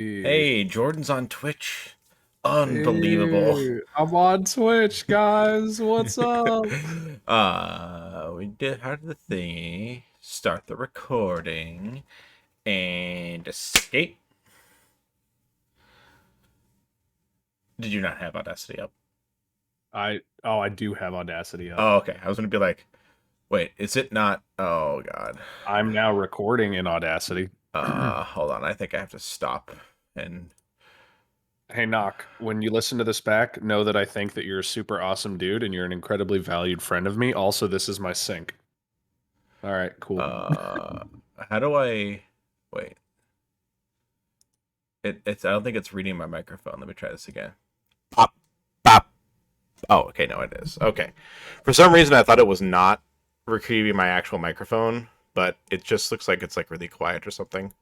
Hey, Hey, Jordan's on Twitch. Unbelievable. I'm on Twitch, guys. What's up? We did have the thingy, start the recording, and escape. Did you not have Audacity up? I do have Audacity up. Oh, okay. I was gonna be like, wait, is it not? Oh God. I'm now recording in Audacity. Hold on. I think I have to stop and. Hey, Knock, when you listen to this back, know that I think that you're a super awesome dude and you're an incredibly valued friend of me. Also, this is my sync. All right, cool. How do I? Wait. It's. I don't think it's reading my microphone. Let me try this again. Pop, pop. Oh, okay, no, it is. Okay. For some reason, I thought it was not retrieving my actual microphone, but it just looks like it's like really quiet or something.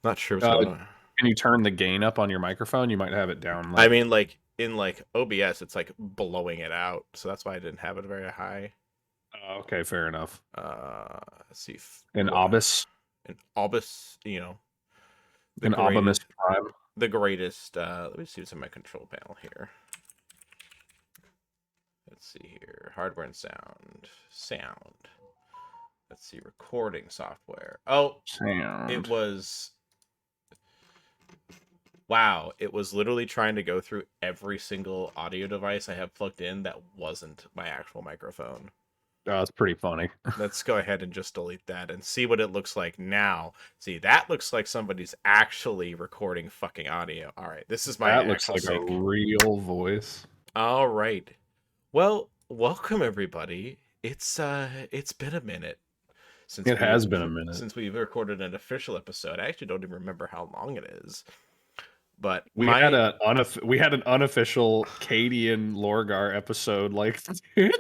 Not sure what's going on. Can you turn the gain up on your microphone? You might have it down. I mean, like in like OBS, it's like blowing it out, so that's why I didn't have it very high. Okay, fair enough. Let's see. In Obis. In Obis, In Obimus Prime. the greatest. Let me see what's in my control panel here. Let's see here. Hardware and sound. Let's see. Recording software. Oh, Sound. it was. Wow, it was literally trying to go through every single audio device I have plugged in that wasn't my actual microphone. Oh, that's pretty funny. Let's go ahead and just delete that and see what it looks like now. See, that looks like somebody's actually recording fucking audio. All right, this is my That looks like sync. a real voice. All right. Well, welcome everybody. It's been a minute since It has been a minute since we've recorded an official episode. I actually don't even remember how long it is. But we had an unofficial Cadian Lorgar episode like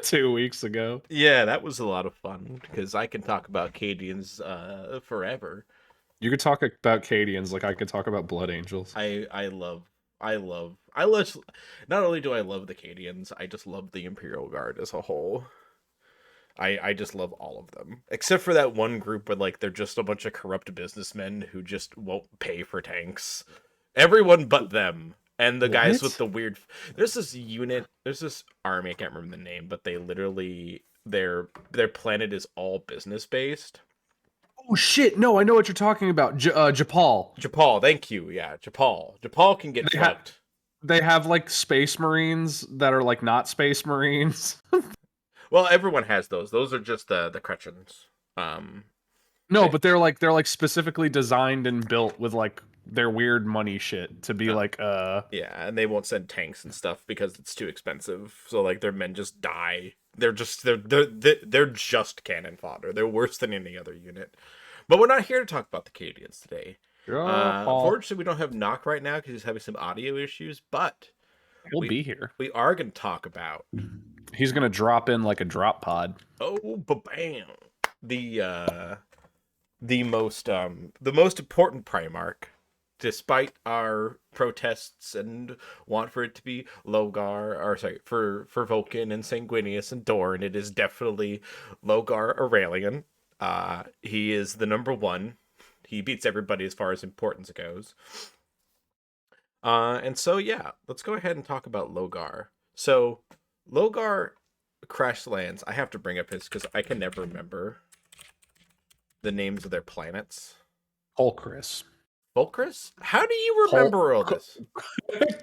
2 weeks ago. Yeah, that was a lot of fun because I can talk about Cadians forever. You could talk about Cadians like I could talk about Blood Angels. I love. Not only do I love the Cadians, I just love the Imperial Guard as a whole. I just love all of them, except for that one group where like they're just a bunch of corrupt businessmen who just won't pay for tanks. Everyone but them. And the guys with the weird... There's this army, I can't remember the name, but they literally... Their planet is all business-based. Oh, shit. No, I know what you're talking about. Japal. Japal, thank you. Yeah, Japal. Japal can get fucked. They have, like, space marines that are, like, not space marines. Well, everyone has those. Those are just the Kretchens. No, but they're like specifically designed and built with, like, their weird money shit to be yeah, and they won't send tanks and stuff because it's too expensive. So like their men just die. They're just cannon fodder. They're worse than any other unit. But we're not here to talk about the Cadians today. Unfortunately, we don't have Knock right now because he's having some audio issues. But we'll be here. We are going to talk about. He's going to drop in like a drop pod. Oh, bam! The most important Primarch. Despite our protests and want for it to be Logar, or sorry, for Vulcan and Sanguinius and Dorn, it is definitely Logar Aurelian. He is the number one. He beats everybody as far as importance goes. And so, yeah, let's go ahead and talk about Logar. So, Logar crash lands. I have to bring up his, because I can never remember the names of their planets. Colchris. Volcris? How do you remember all this?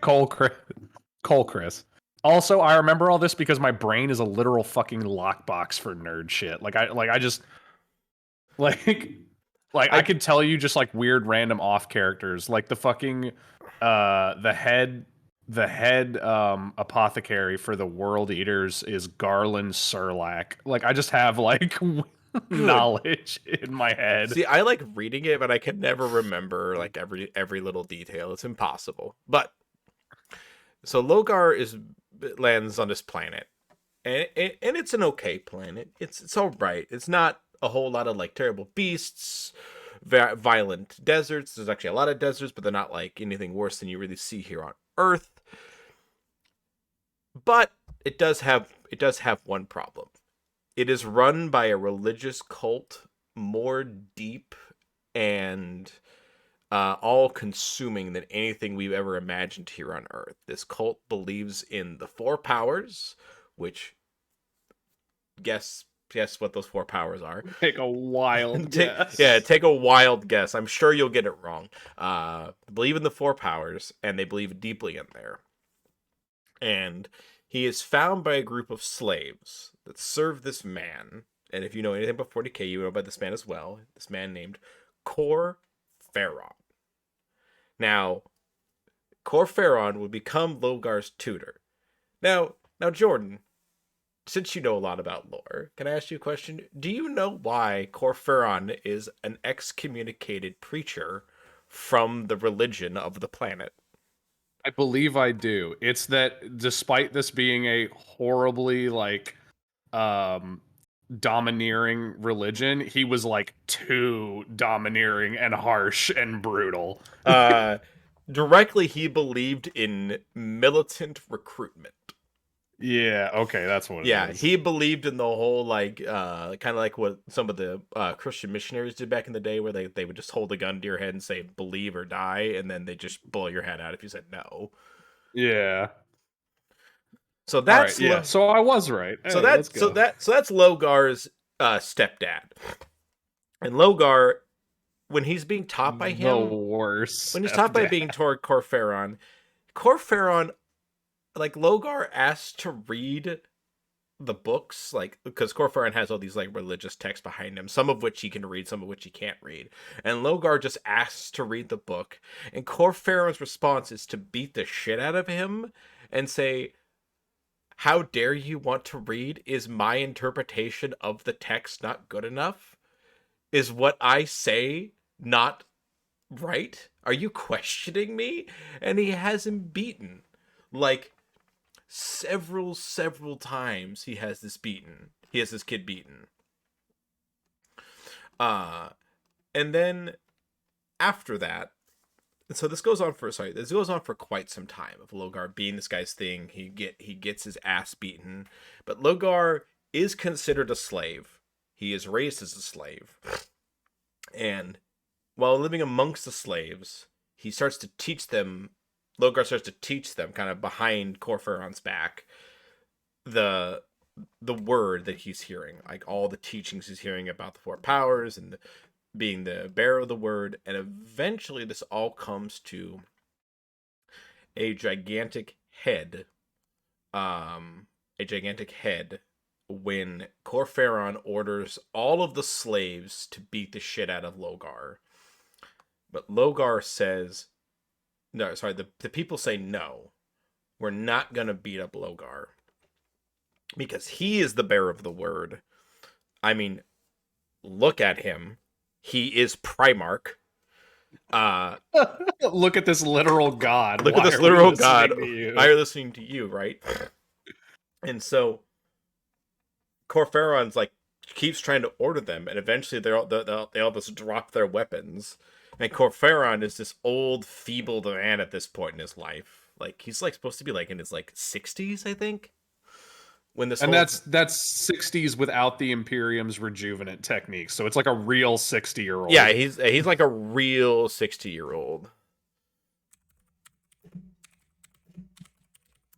Colchris. Also, I remember all this because my brain is a literal fucking lockbox for nerd shit. I could tell you just like weird random off characters, like the fucking the head apothecary for the World Eaters is Garland Surlac. Like I just have like knowledge in my head. See, I like reading it, but I can never remember like every little detail. It's impossible. But so Logar lands on this planet, and it's an okay planet. It's all right. It's not a whole lot of like terrible beasts, violent deserts. There's actually a lot of deserts, but they're not like anything worse than you really see here on Earth. But it does have one problem. It is run by a religious cult more deep and all-consuming than anything we've ever imagined here on Earth. This cult believes in the four powers, which guess what those four powers are. Take a wild guess. Take a wild guess. I'm sure you'll get it wrong. Believe in the four powers, and they believe deeply in there. And he is found by a group of slaves that serve this man. And if you know anything about 40k, you know about this man as well. This man named Cor Ferron. Now, Cor Ferron would become Logar's tutor. Now, Jordan, since you know a lot about lore, can I ask you a question? Do you know why Cor Ferron is an excommunicated preacher from the religion of the planet? I believe I do. It's that despite this being a horribly domineering religion, he was like too domineering and harsh and brutal. Directly, he believed in militant recruitment. Yeah, okay, that's what it is. He believed in the whole kind of like what some of the Christian missionaries did back in the day, where they would just hold a gun to your head and say believe or die, and then they just blow your head out if you said no. Yeah. So that's right, so I was right. So that's Logar's stepdad, and Logar, when he's being taught by him, the worst. When he's taught by being toward Cor Ferron, like Logar asked to read the books, like because Cor Ferron has all these like religious texts behind him, some of which he can read, some of which he can't read, and Logar just asks to read the book, and Cor Ferron's response is to beat the shit out of him and say, "How dare you want to read? Is my interpretation of the text not good enough? Is what I say not right? Are you questioning me?" And he has him beaten. Like, several times he has this kid beaten. And then after that, so this goes on for quite some time of Logar being this guy's thing. He gets his ass beaten, but Logar is considered a slave. He is raised as a slave, and while living amongst the slaves, Logar starts to teach them, kind of behind Cor Ferron's back, the word that he's hearing, like all the teachings he's hearing about the four powers and being the bearer of the word, and eventually this all comes to a gigantic head. When Cor Ferron orders all of the slaves to beat the shit out of Logar. But Logar says, no, sorry, the people say no. We're not going to beat up Logar. Because he is the bearer of the word. I mean, look at him. He is Primarch. Look at this literal god. Look at this literal god. Why are listening to you, right? And so Cor Ferron's like keeps trying to order them, and eventually they all just drop their weapons. And Cor Ferron is this old, feeble man at this point in his life. Like he's like supposed to be like in his like 60s, I think. That's 60s without the Imperium's rejuvenant techniques, so it's like a real 60-year-old. Yeah, he's like a real 60-year-old.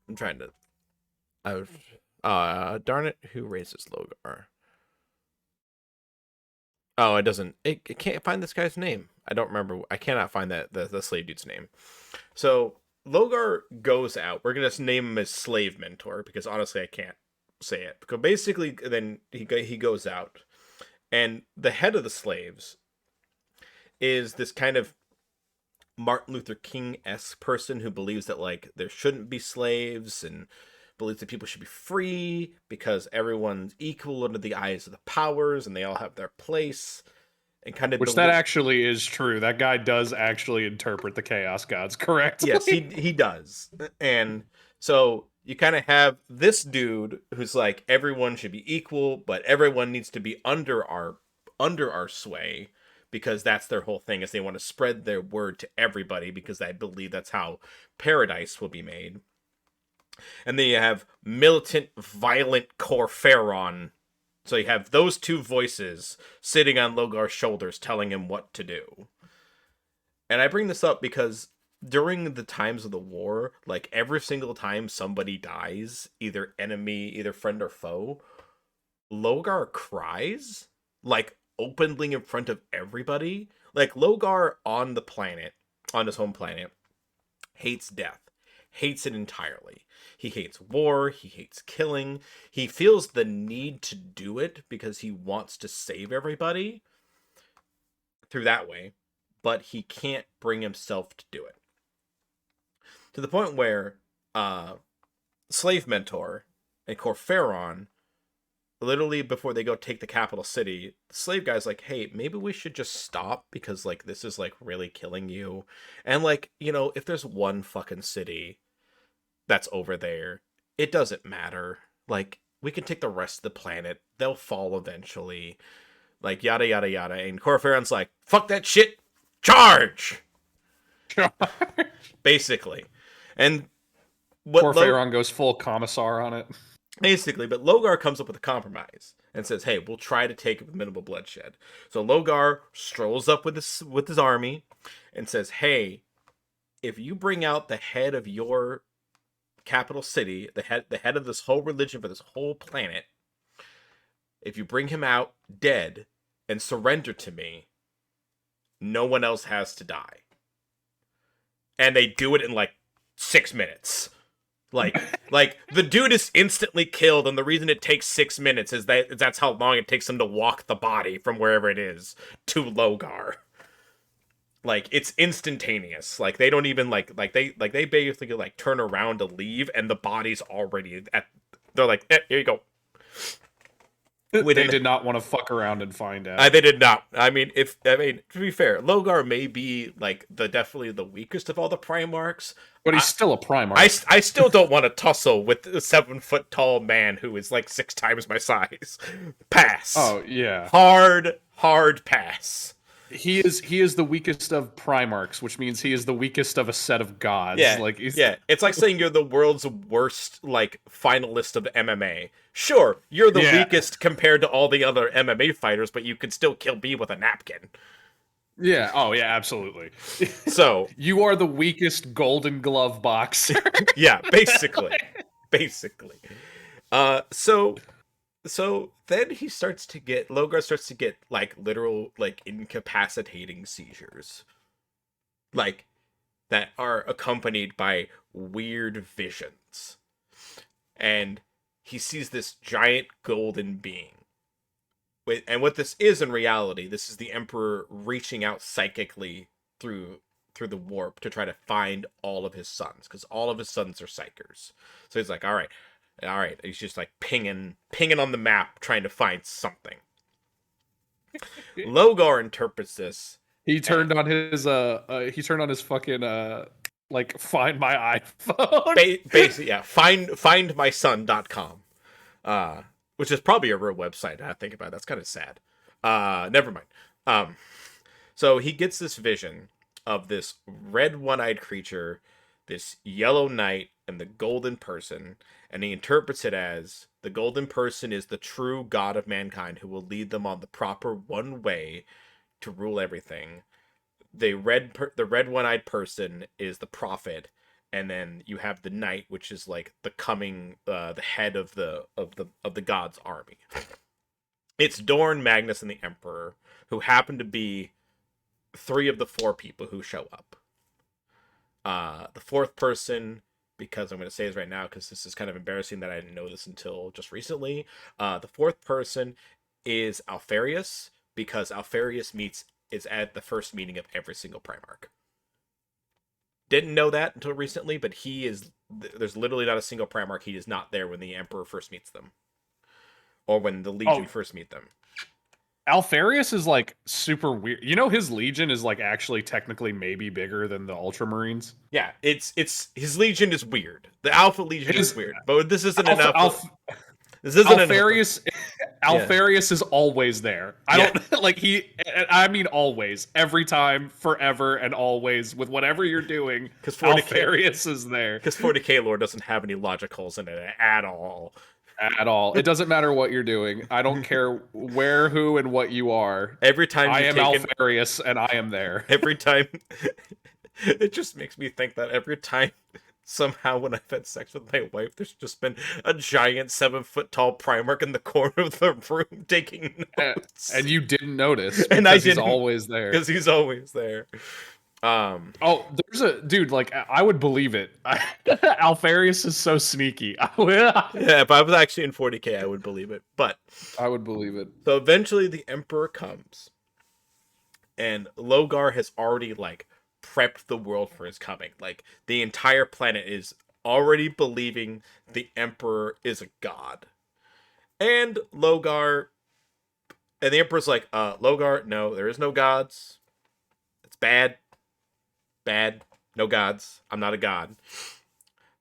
I'm trying to. Darn it! Who raises Logar? Oh, it doesn't. It can't find this guy's name. I don't remember. I cannot find the slave dude's name. So Logar goes out. We're gonna name him as Slave Mentor because honestly, I can't say it. Because basically, then he goes out, and the head of the slaves is this kind of Martin Luther King-esque person who believes that like there shouldn't be slaves and believes that people should be free because everyone's equal under the eyes of the powers and they all have their place. And kind of that actually is true. That guy does actually interpret the Chaos Gods correctly. Yes, he does. And so you kind of have this dude who's like everyone should be equal, but everyone needs to be under our sway because that's their whole thing is they want to spread their word to everybody because they believe that's how paradise will be made. And then you have militant, violent Cor Ferron. So you have those two voices sitting on Logar's shoulders telling him what to do. And I bring this up because during the times of the war, like every single time somebody dies, either enemy, either friend or foe, Logar cries, like openly in front of everybody. Like Logar on the planet, on his home planet, hates death, hates it entirely. He hates war, he hates killing. He feels the need to do it because he wants to save everybody through that way, but he can't bring himself to do it. To the point where Slave Mentor and Corferon, literally before they go take the capital city, the slave guy's like, hey, maybe we should just stop because like this is like really killing you. And like, you know, if there's one fucking city that's over there, it doesn't matter. Like, we can take the rest of the planet. They'll fall eventually. Like, yada, yada, yada. And Corferon's like, fuck that shit. Charge! Basically. And what Corferon goes full commissar on it. Basically, but Logar comes up with a compromise and says, hey, we'll try to take it with minimal bloodshed. So Logar strolls up with his army and says, hey, if you bring out the head of your capital city, the head of this whole religion for this whole planet, if you bring him out dead and surrender to me, no one else has to die. And they do it in like 6 minutes. Like the dude is instantly killed, and the reason it takes 6 minutes is that's how long it takes him to walk the body from wherever it is to Logar. Like, it's instantaneous. Like, they don't even they basically like turn around to leave, and the body's already at. They're like, here you go. They did not want to fuck around and find out. They did not. I mean, to be fair, Logar may be like definitely the weakest of all the Primarchs, but he's still a Primarch. I still don't want to tussle with a 7-foot tall man who is like 6 times my size. Pass. Oh yeah. Hard pass. He is the weakest of Primarchs, which means he is the weakest of a set of gods. Yeah, yeah. It's like saying you're the world's worst like finalist of MMA. Sure, you're the weakest compared to all the other MMA fighters, but you can still kill me with a napkin. Yeah. Oh yeah, absolutely. So you are the weakest Golden Glove boxer. Yeah, basically. So then Logar starts to get like literal like incapacitating seizures. Like that are accompanied by weird visions. And he sees this giant golden being. And what this is in reality, this is the Emperor reaching out psychically through the warp to try to find all of his sons, because all of his sons are psychers. So he's like, all right. He's just like pinging on the map, trying to find something. Logar interprets this. He turned on his fucking like find my iPhone. Basically, yeah, findmyson.com. Which is probably a real website. I think about it. That's kind of sad. Never mind. So he gets this vision of this red one-eyed creature, this yellow knight, and the golden person, and he interprets it as the golden person is the true god of mankind who will lead them on the proper one way to rule everything. The red one-eyed person is the prophet, and then you have the knight, which is like the head of the god's army. It's Dorn, Magnus, and the Emperor, who happen to be 3 of the 4 people who show up. The 4th person, because I'm going to say this right now because this is kind of embarrassing that I didn't know this until just recently. The 4th person is Alfarius, because Alfarius is at the first meeting of every single Primarch. Didn't know that until recently, but there's literally not a single Primarch he is not there when the Emperor first meets them. Or when the Legion first meet them. Alfarius is like super weird. You know, his Legion is like actually technically maybe bigger than the Ultramarines. Yeah, it's his Legion is weird. The Alpha Legion is weird, but this isn't enough. This isn't Alfarius. Alfarius is always there. I mean always, every time, forever, and always with whatever you're doing. Because Alfarius is there. Because 40k lore doesn't have any logic holes in it at all. at all. It doesn't matter what you're doing. I don't care where, who, and what you are. Every time I you've am taken, Alfarius, and I am there. every time, it just makes me think that every time, somehow when I've had sex with my wife, there's just been a giant 7-foot tall Primarch in the corner of the room taking notes. And you didn't notice And I because he's didn't, always there. because he's always there. Oh, there's a dude, like, I would believe it. Alfarius is so sneaky. I would, Yeah, if I was actually in 40K, I would believe it. But I would believe it. so eventually the Emperor comes, and Logar has already like prepped the world for his coming. Like the entire planet is already believing the Emperor is a god. And Logar and the Emperor's like, Logar, no, there is no gods. It's bad. Bad. No gods. I'm not a god.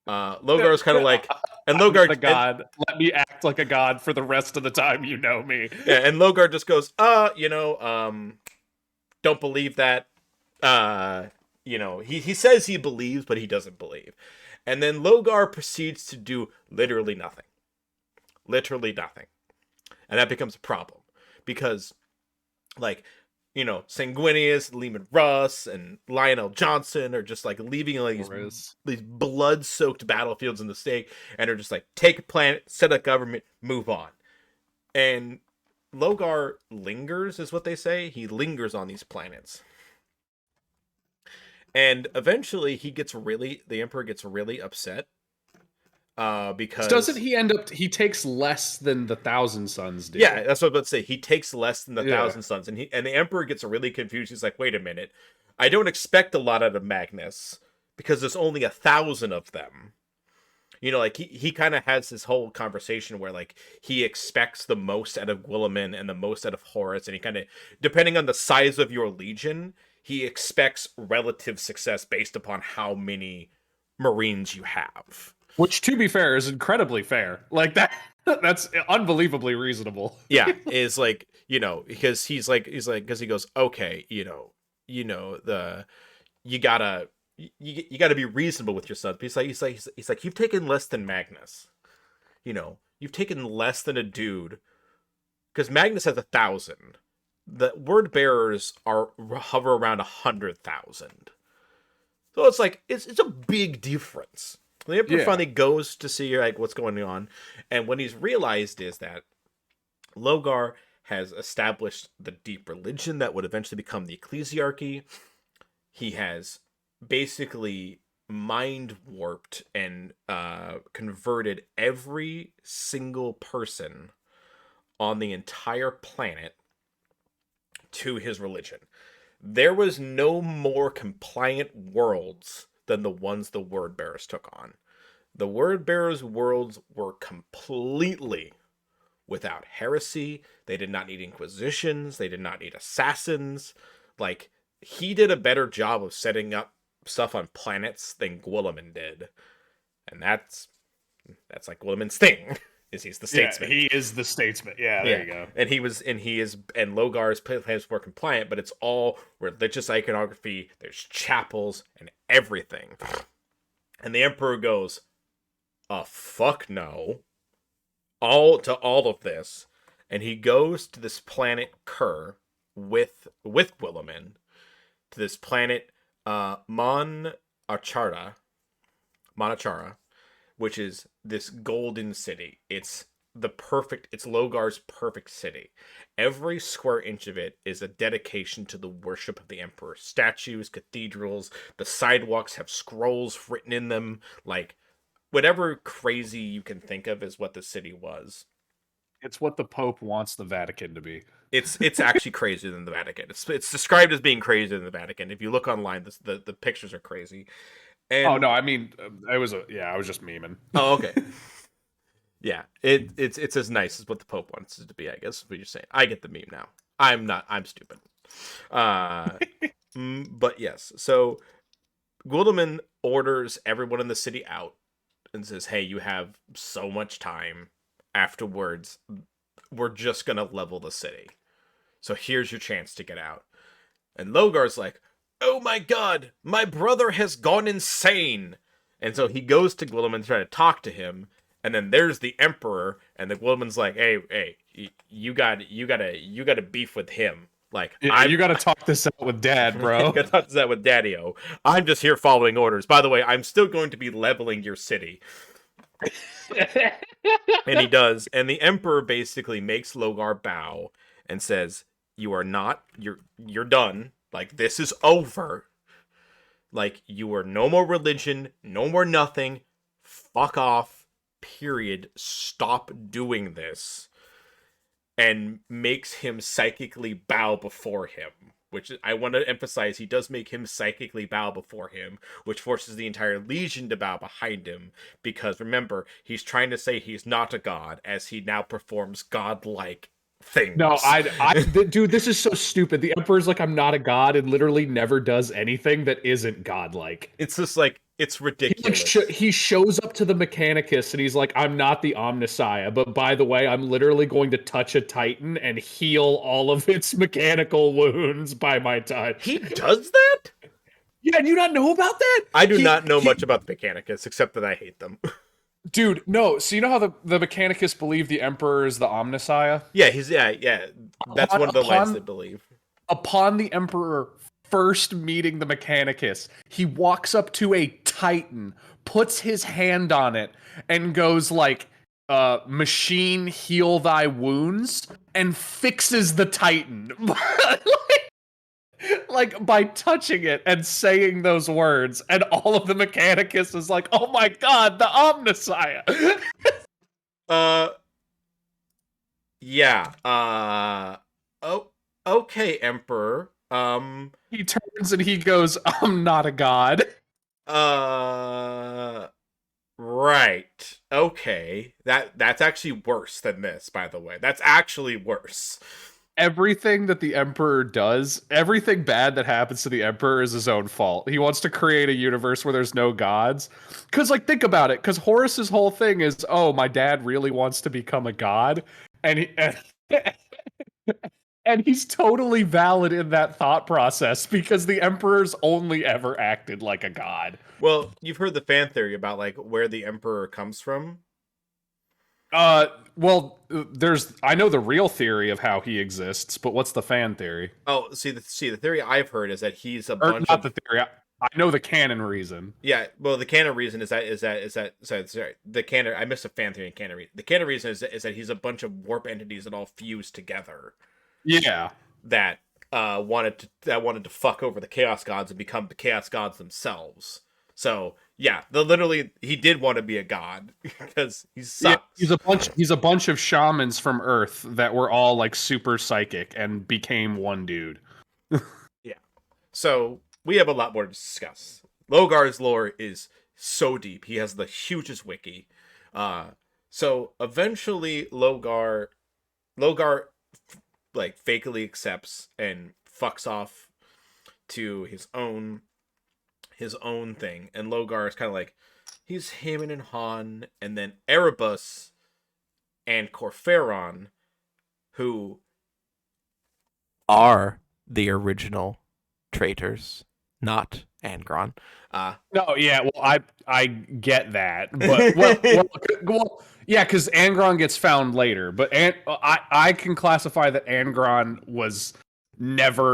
Logar's kind of like, and Logar, a god. Let me act like a god for the rest of the time you know me. yeah, and Logar just goes, don't believe that. He says he believes, but he doesn't believe. And then Logar proceeds to do literally nothing. Literally nothing. And that becomes a problem. Because, like, Sanguinius, Lehman Russ, and Lionel Johnson are just like leaving like these blood-soaked battlefields in the stake, and are just like, take a planet, set a government, move on. And Logar lingers, is what they say. He lingers on these planets. And eventually the Emperor gets really upset. Because doesn't he end up, he takes less than the Thousand Sons do? Yeah, that's what I'm about to say. He takes less than the Thousand Sons, and the Emperor gets really confused. He's like, wait a minute. I don't expect a lot out of Magnus because there's only 1,000 of them. Like he kind of has this whole conversation where like he expects the most out of Guilliman and the most out of Horus, and he kind of, depending on the size of your legion, he expects relative success based upon how many Marines you have. Which, to be fair, is incredibly fair. Like that's unbelievably reasonable. Yeah, is like, because because he goes, okay, you gotta be reasonable with your sons. But he's like, you've taken less than Magnus. You've taken less than a dude, because Magnus has 1,000. The word bearers hover around 100,000. So it's like it's a big difference. The Emperor finally goes to see like what's going on, and what he's realized is that Logar has established the deep religion that would eventually become the ecclesiarchy. He has basically mind warped and converted every single person on the entire planet to his religion. There was no more compliant worlds than the ones the word bearers took on. The word bearers' worlds were completely without heresy. They did not need inquisitions. They did not need assassins. Like, he did a better job of setting up stuff on planets than Guilliman did. And that's like Guilliman's thing. He's the statesman. Yeah, he is the statesman. Yeah, there you go. And Logar's plan is more compliant, but it's all religious iconography. There's chapels and everything. And the Emperor goes, fuck no. All of this. And he goes to this planet Kerr with Guilliman to this planet Monachara, which is this golden city. It's Logar's perfect city. Every square inch of it is a dedication to the worship of the Emperor. Statues, cathedrals, the sidewalks have scrolls written in them. Like, whatever crazy you can think of is what the city was. It's what the Pope wants the Vatican to be. It's actually crazier than the Vatican. It's described as being crazier than the Vatican. If you look online, the pictures are crazy. And, oh no, I mean, I was just memeing. Oh, okay. Yeah, it's as nice as what the Pope wants it to be, I guess. What you're saying, I get the meme now. I'm stupid. But yes, so Guilliman orders everyone in the city out and says, "Hey, you have so much time. Afterwards, we're just gonna level the city. So here's your chance to get out." And Logar's like, "Oh my god, my brother has gone insane." And so he goes to Guilliman to try to talk to him, And then there's the Emperor, and the woman's like, hey, you gotta beef with him. Like, Yeah, you got to talk this out with Dad, bro. got to that with Daddy-O. I'm just here following orders. By the way, I'm still going to be leveling your city. And he does. And the Emperor basically makes Logar bow and says, "You are not. You're done. Like, this is over. Like, you are no more religion, no more nothing. Fuck off. Period. Stop doing this." And makes him psychically bow before him. Which I want to emphasize, he does make him psychically bow before him, which forces the entire legion to bow behind him. Because remember, he's trying to say he's not a god, as he now performs godlike things. No, dude, this is so stupid. The Emperor's like, I'm not a god, and literally never does anything that isn't godlike. It's just like, it's ridiculous. He shows up to the Mechanicus and he's like, I'm not the Omnissiah, but by the way, I'm literally going to touch a Titan and heal all of its mechanical wounds by my touch. He does that? Yeah, do you not know about that? I do not know much about the Mechanicus, except that I hate them. Dude, no. So you know how the Mechanicus believe the Emperor is the Omnissiah? Yeah. That's one of the lines they believe. Upon the Emperor first meeting the Mechanicus, he walks up to a Titan, puts his hand on it, and goes like, machine heal thy wounds, and fixes the Titan. like by touching it and saying those words, and all of the Mechanicus is like, oh my god, the Omnissiah. Yeah. Oh, okay, Emperor. He turns and he goes, I'm not a god. Right. Okay. That's actually worse than this, by the way. That's actually worse. Everything that the Emperor does, everything bad that happens to the Emperor is his own fault. He wants to create a universe where there's no gods. Because, like, think about it. Because Horus's whole thing is, oh, my dad really wants to become a god. And and he's totally valid in that thought process because the Emperor's only ever acted like a god. Well, you've heard the fan theory about, like, where the Emperor comes from? Well, I know the real theory of how he exists, but what's the fan theory? Oh, the theory I've heard is that he's a Or bunch not of... the theory. I know the canon reason. Yeah, well, the canon reason is that sorry, the canon, I missed a fan theory in canon reason. The canon reason is that he's a bunch of warp entities that all fused together. Yeah. That wanted to fuck over the Chaos Gods and become the Chaos Gods themselves. So yeah, he did want to be a god because he sucks. Yeah, he's a bunch of shamans from Earth that were all like super psychic and became one dude. Yeah. So we have a lot more to discuss. Logar's lore is so deep. He has the hugest wiki. So eventually Logar like fakely accepts and fucks off to his own thing, and Logar is kind of like, he's hemming and hawing, and then Erebus and Corferon, who are the original traitors, not Angron. No, yeah, well, I get that, but well yeah, because Angron gets found later, but I can classify that Angron was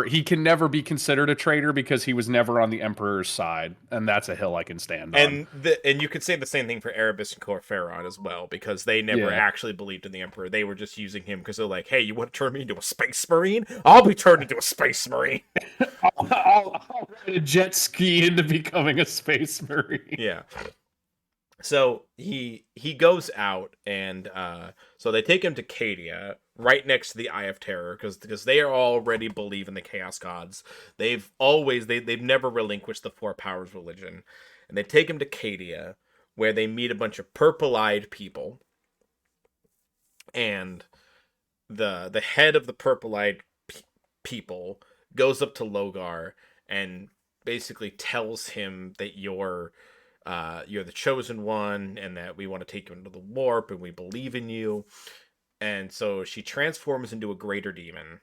he can never be considered a traitor because he was never on the Emperor's side, and that's a hill I can stand on. And you could say the same thing for Erebus and Corferon as well, because they never actually believed in the Emperor. They were just using him because they're like, hey, you want to turn me into a space marine? I'll be turned into a space marine. I'll ride a jet ski into becoming a space marine. Yeah. So he goes out, and so they take him to Cadia, right next to the Eye of Terror, because they already believe in the Chaos Gods. They've never relinquished the Four Powers religion, and they take him to Cadia, where they meet a bunch of purple-eyed people, and the head of the purple-eyed people goes up to Logar and basically tells him that you're the chosen one, and that we want to take you into the warp, and we believe in you. And so she transforms into a greater demon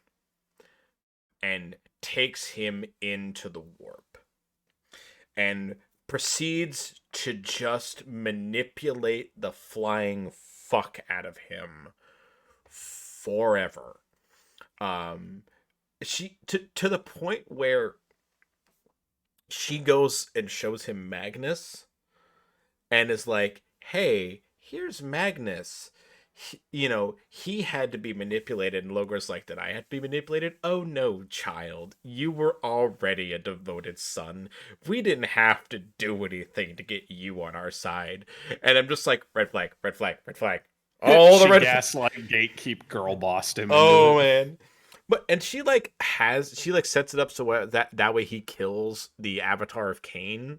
and takes him into the warp and proceeds to just manipulate the flying fuck out of him forever. She to the point where she goes and shows him Magnus and is like, "Hey, here's Magnus. He had to be manipulated." And Logar's like, "Did I have to be manipulated? Oh no, child. You were already a devoted son. We didn't have to do anything to get you on our side." And I'm just like, red flag, red flag, red flag. All the red gaslight gatekeep girl bossed him. Oh man. And she sets it up so that way he kills the avatar of Cain.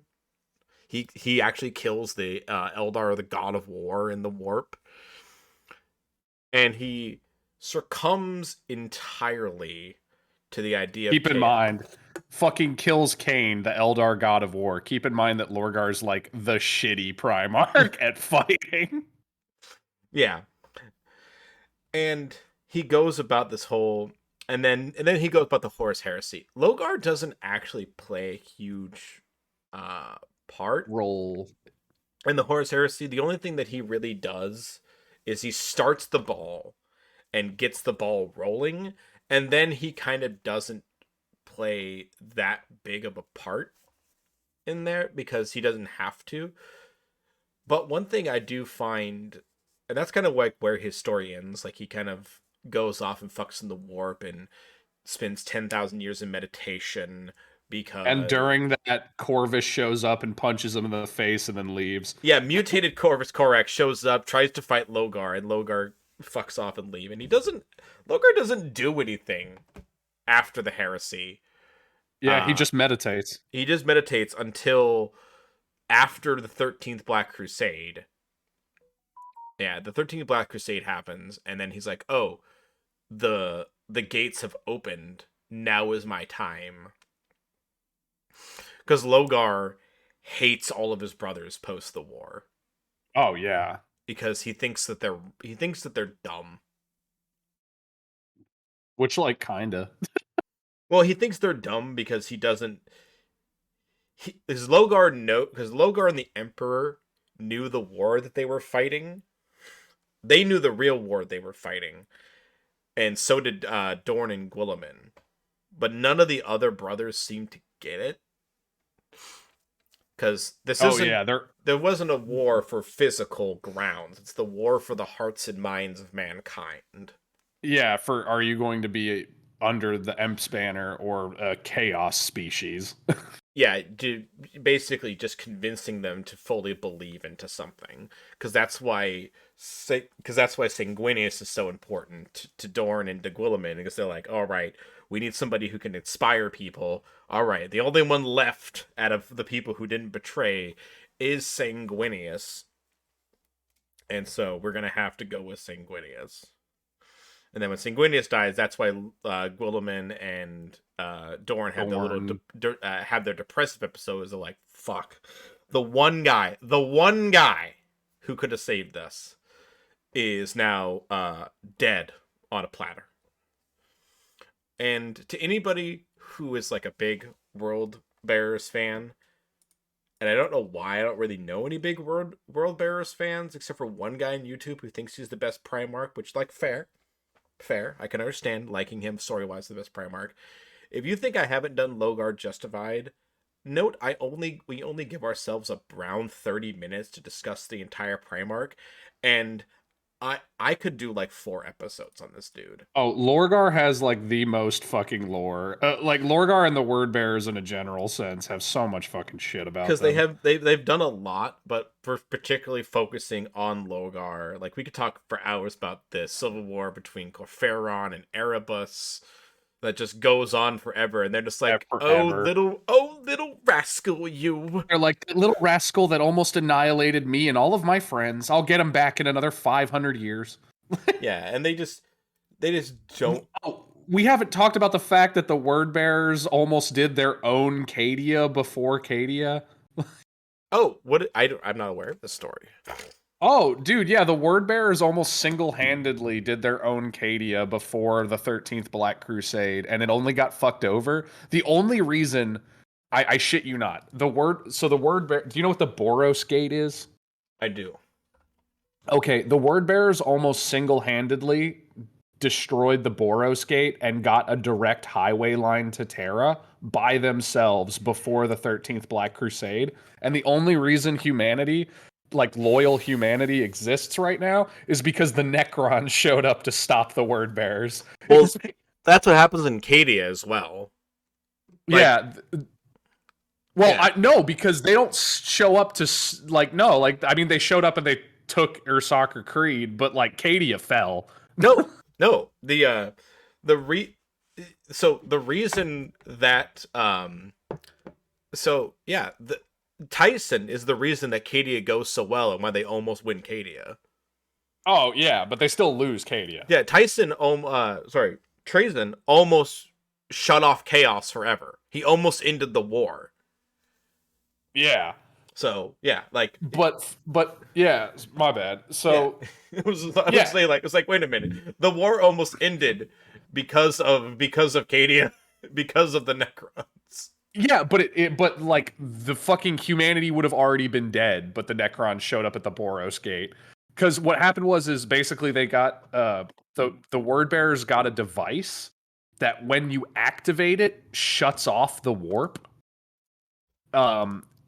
He actually kills the Eldar, the god of war, in the warp. And he succumbs entirely to the idea Keep in mind, fucking kills Cain, the Eldar god of war. Keep in mind that Lorgar's like the shitty Primarch at fighting. Yeah. And he goes about this whole and then he goes about the Horus Heresy. Logar doesn't actually play a huge role in the Horus Heresy. The only thing that he really does is he starts the ball and gets the ball rolling, and then he kind of doesn't play that big of a part in there because he doesn't have to. But one thing I do find, and that's kind of like where his story ends, like he kind of goes off and fucks in the warp and spends 10,000 years in meditation because... And during that, Corvus shows up and punches him in the face and then leaves. Yeah, mutated Corvus Corax shows up, tries to fight Logar, and Logar fucks off and leave. And Logar doesn't do anything after the heresy. Yeah, he just meditates. He just meditates until after the 13th Black Crusade. Yeah, the 13th Black Crusade happens, and then he's like, "Oh, the gates have opened. Now is my time." Because Logar hates all of his brothers post the war. Oh yeah, because he thinks that they're dumb. Which, like, kinda. Well, he thinks they're dumb because he doesn't. Because Logar and the Emperor knew the war that they were fighting. They knew the real war they were fighting, and so did Dorn and Guilliman. But none of the other brothers seemed to get it. Because there wasn't a war for physical grounds. It's the war for the hearts and minds of mankind. Yeah, are you going to be under the Emps banner or a chaos species? Yeah, basically just convincing them to fully believe into something. Because that's why Sanguinius is so important to Dorn and to Guilliman. Because they're like, all right, we need somebody who can inspire people. All right, the only one left out of the people who didn't betray is Sanguinius. And so we're going to have to go with Sanguinius. And then when Sanguinius dies, that's why Guilliman and Dorn have have their depressive episodes. They're like, fuck. The one guy who could have saved us is now dead on a platter. And to anybody who is like a big World Bearers fan, and I don't know why I don't really know any big World Bearers fans, except for one guy on YouTube who thinks he's the best Primarch, which, like, fair. I can understand liking him story-wise the best Primarch. If you think I haven't done Logar Justified, note we only give ourselves around 30 minutes to discuss the entire Primarch, and I could do like 4 episodes on this dude. Oh, Lorgar has like the most fucking lore. Like Lorgar and the Word Bearers in a general sense have so much fucking shit about them. Because they've done a lot, but for particularly focusing on Logar, like we could talk for hours about the civil war between Corferon and Erebus that just goes on forever, and they're just like, forever. oh little rascal, you. They're like, that little rascal that almost annihilated me and all of my friends. I'll get him back in another 500 years. Yeah, and they just don't. Oh, we haven't talked about the fact that the Word Bearers almost did their own Cadia before Cadia. Oh, I'm not aware of this story. Oh, dude, yeah, the Word Bearers almost single-handedly did their own Cadia before the 13th Black Crusade, and it only got fucked over. The only reason I shit you not. The word bear. Do you know what the Boros Gate is? I do. Okay, the word bearers almost single-handedly destroyed the Boros Gate and got a direct highway line to Terra by themselves before the 13th Black Crusade. And the only reason humanity, like loyal humanity, exists right now is because the Necrons showed up to stop the word bearers. Well, that's what happens in Cadia as well. Like, Yeah. Well, yeah. no, because they don't show up to no, like I mean they showed up and they took Ursaka Creed, but like Cadia fell. No, no. The re so the reason that so yeah, the Tyson is the reason that Cadia goes so well and why they almost win Cadia. Oh yeah, but they still lose Cadia. Yeah, Trazen almost shut off Chaos forever. He almost ended the war. Yeah. So yeah, like, but yeah, my bad. So yeah. It was like, wait a minute, the war almost ended because of Cadia, because of the Necrons. yeah, but like the fucking humanity would have already been dead, but the Necrons showed up at the Boros Gate. Because what happened is basically they got the word bearers got a device that when you activate it shuts off the warp.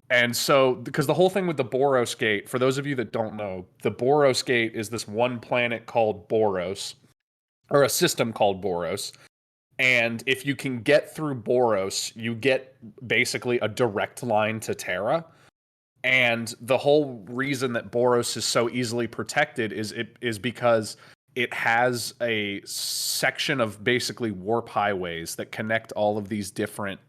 And so, because the whole thing with the Boros Gate, for those of you that don't know, the Boros Gate is this one planet called Boros, or a system called Boros. And if you can get through Boros, you get basically a direct line to Terra. And the whole reason that Boros is so easily protected is because it has a section of basically warp highways that connect all of these different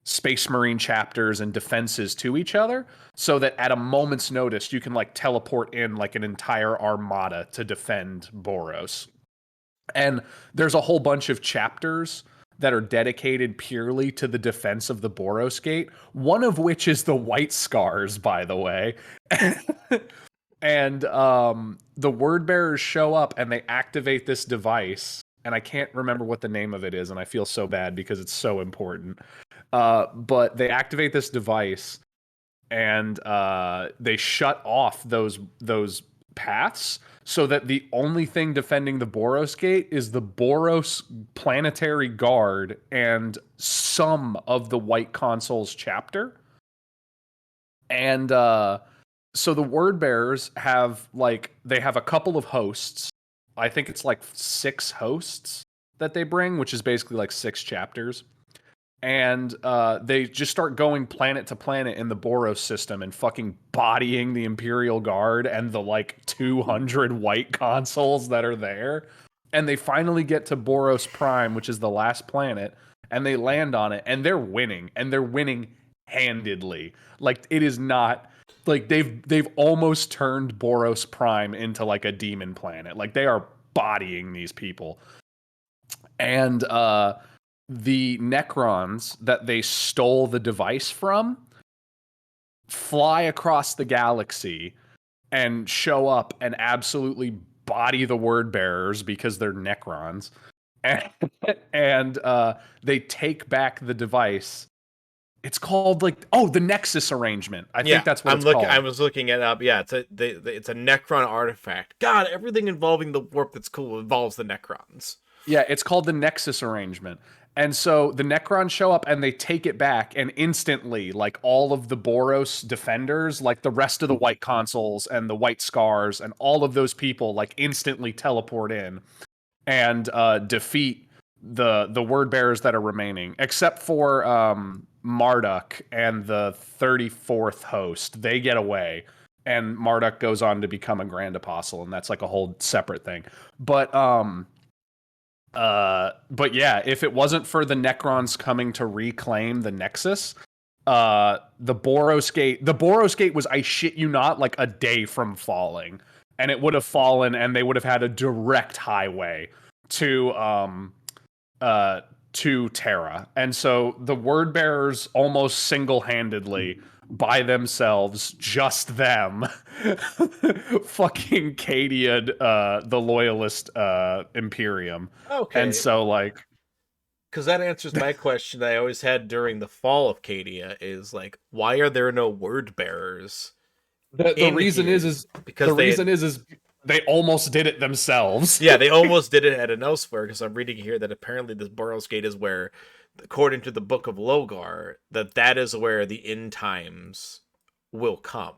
Space Marine chapters and defenses to each other, so that at a moment's notice you can like teleport in like an entire armada to defend Boros. And there's a whole bunch of chapters that are dedicated purely to the defense of the Boros Gate, one of which is the White Scars, by the way. And the word bearers show up and they activate this device, and I can't remember what the name of it is, and I feel so bad because it's so important. But they activate this device and they shut off those paths so that the only thing defending the Boros Gate is the Boros Planetary Guard and some of the White Consuls chapter. And so the word bearers have they have a couple of hosts. I think it's like 6 hosts that they bring, which is basically like 6 chapters. And they just start going planet to planet in the Boros system and fucking bodying the Imperial Guard and the like 200 White Consuls that are there. And they finally get to Boros Prime, which is the last planet, and they land on it, and they're winning, handedly. Like, it is not like they've almost turned Boros Prime into like a demon planet. Like, they are bodying these people. And the Necrons that they stole the device from fly across the galaxy and show up and absolutely body the word bearers because they're Necrons. And they take back the device. It's called the Nexus arrangement. I think that's what it's called. I was looking it up. Yeah, it's a Necron artifact. God, everything involving the warp that's cool involves the Necrons. Yeah, it's called the Nexus arrangement. And so the Necrons show up and they take it back, and instantly, like all of the Boros defenders, like the rest of the White Consuls and the White Scars and all of those people, like instantly teleport in and defeat the word bearers that are remaining, except for Marduk and the 34th host. They get away, and Marduk goes on to become a Grand Apostle, and that's like a whole separate thing. But yeah, if it wasn't for the Necrons coming to reclaim the Nexus, the Boros Gate was, I shit you not, like a day from falling, and it would have fallen, and they would have had a direct highway to Terra. And so the word bearers almost single-handedly by themselves, just them, fucking Cadia, the loyalist Imperium. Okay. And so, like, Because that answers my question that I always had during the fall of Cadia is like, why are there no word bearers The in reason here? is Because they had, they almost did it themselves. yeah, they almost did it at an elsewhere. Because I'm reading here that apparently this Boros Gate is where, according to the Book of Logar, that is where the end times will come.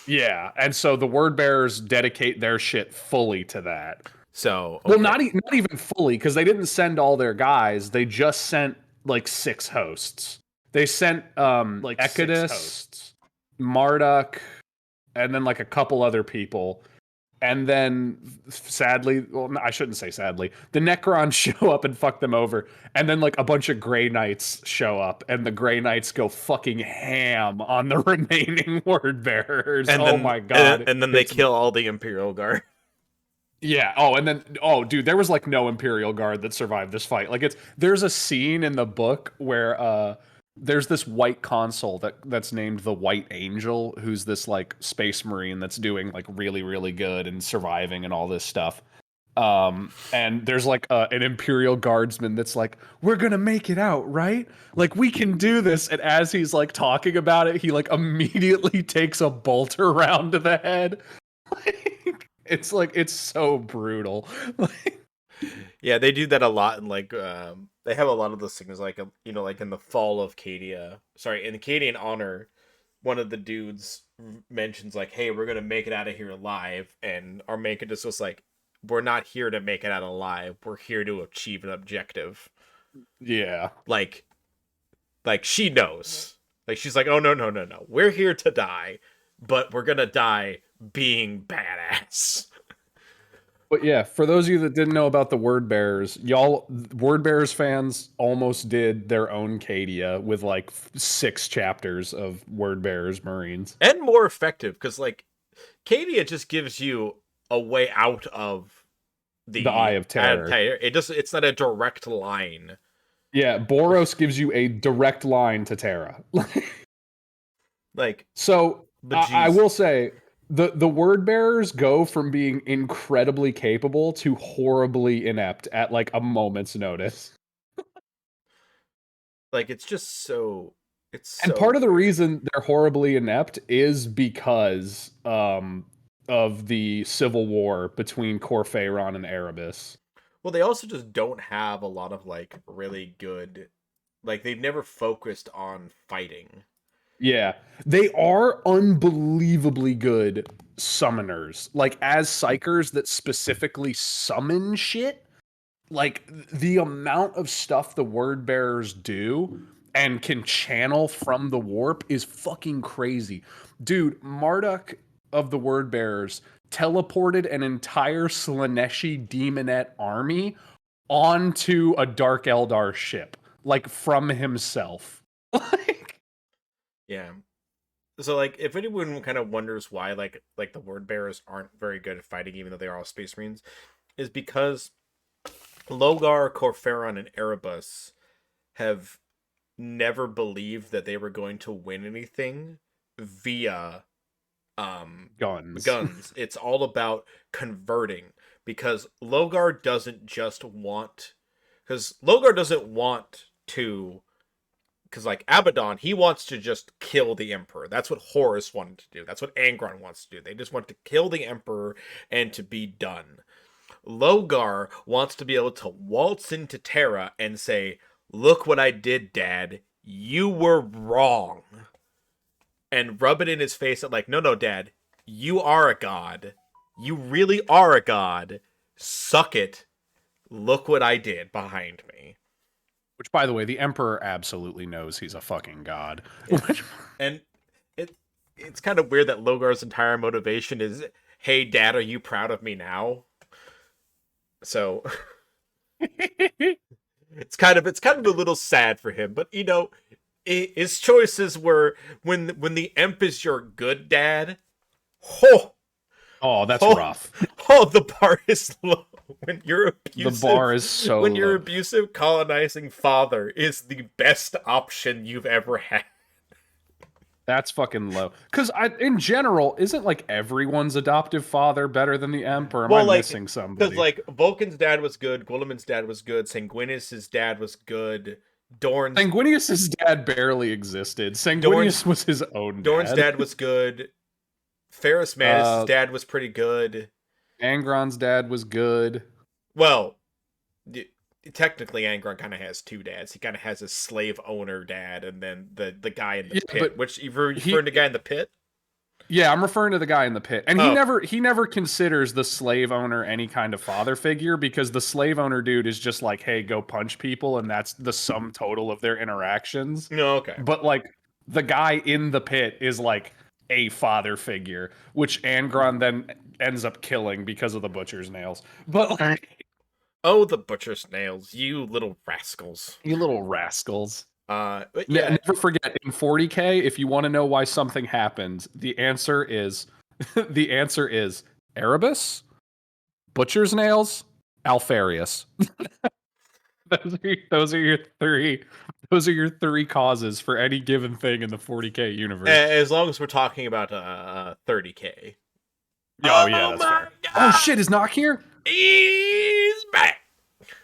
Yeah, and so the word bearers dedicate their shit fully to that. So okay. Well, not even fully, because they didn't send all their guys. They just sent like 6 hosts. They sent like Ekadus, Marduk, and then like a couple other people. And then, sadly, well, I shouldn't say sadly, the Necrons show up and fuck them over. And then, like, a bunch of Grey Knights show up, and the Grey Knights go fucking ham on the remaining word bearers. And oh then, my god! and then they kill all the Imperial Guard. Yeah. Oh, and then, oh, dude, there was like no Imperial Guard that survived this fight. Like, there's a scene in the book where there's this white consul that's named the White Angel, who's this like space marine that's doing like really, really good and surviving and all this stuff. And there's like an Imperial Guardsman that's like, we're gonna make it out, right? Like, we can do this. And as he's like talking about it, he like immediately takes a bolter round to the head. It's so brutal. Yeah, they do that a lot, and like they have a lot of those things, like like in the fall of Cadia. Sorry, in the Cadian Honor, one of the dudes mentions like, "Hey, we're gonna make it out of here alive," and Armeka just was like, "We're not here to make it out alive. We're here to achieve an objective." Yeah, like she knows. Like she's like, "Oh no, no, no, no. We're here to die, but we're gonna die being badass." but yeah, for those of you that didn't know about the Word Bearers, y'all, Word Bearers fans almost did their own Cadia with like 6 chapters of Word Bearers Marines. And more effective, because like Cadia just gives you a way out of the Eye of Terror. It's not a direct line. Yeah, Boros gives you a direct line to Terra. Like, so I will say the word bearers go from being incredibly capable to horribly inept at like a moment's notice. Like, it's just so and part of the reason they're horribly inept is because of the civil war between Corpheron and Erebus. Well, they also just don't have a lot of like really good, like they've never focused on fighting. Yeah, they are unbelievably good summoners. Like, as psychers that specifically summon shit, like, the amount of stuff the word bearers do and can channel from the warp is fucking crazy. Dude, Marduk of the word bearers teleported an entire Slaneshi demonette army onto a Dark Eldar ship, like, from himself. Like, yeah. So like, if anyone kind of wonders why like the word bearers aren't very good at fighting, even though they are all space marines, is because Logar, Corpheron, and Erebus have never believed that they were going to win anything via guns. It's all about converting, because Logar doesn't want to, because like Abaddon, he wants to just kill the Emperor. That's what Horus wanted to do. That's what Angron wants to do. They just want to kill the Emperor and to be done. Logar wants to be able to waltz into Terra and say, "Look what I did, Dad. You were wrong." And rub it in his face at like, "No, Dad. You are a god. You really are a god. Suck it. Look what I did behind me." Which, by the way, the Emperor absolutely knows he's a fucking god. And it's kind of weird that Logar's entire motivation is, "Hey, Dad, are you proud of me now?" So it's kind of a little sad for him, but his choices were when the Emp is your good dad. That's rough. The bar is low. When you're abusive, the bar is so when your low. abusive colonizing father is the best option you've ever had. That's fucking low. Because in general, isn't like everyone's adoptive father better than the Emp, or am I missing Because somebody? like Vulcan's dad was good, Guilliman's dad was good, Sanguinius's dad was good, Sanguinius's dad barely existed. Dorn's Sanguinius was his own Dorn's dad. dad was good. Ferrus Manus' dad was pretty good. Angron's dad was good. Well, technically Angron kind of has two dads. He kind of has his slave owner dad, and then the guy in the pit. Which you referring to guy in the pit? Yeah, I'm referring to the guy in the pit. And he never considers the slave owner any kind of father figure, because the slave owner dude is just like, hey, go punch people, and that's the sum total of their interactions. No, okay. But like the guy in the pit is like a father figure, which Angron then ends up killing because of the butcher's nails. But like, oh, the butcher's nails, you little rascals. You little rascals. But yeah. Never forget, in 40K, if you want to know why something happened, the answer is Erebus, Butcher's Nails, Alfarius. those are your three causes for any given thing in the 40K universe. As long as we're talking about 30K. Oh yeah, that's fair. God. Oh shit, is Knock here? He's back.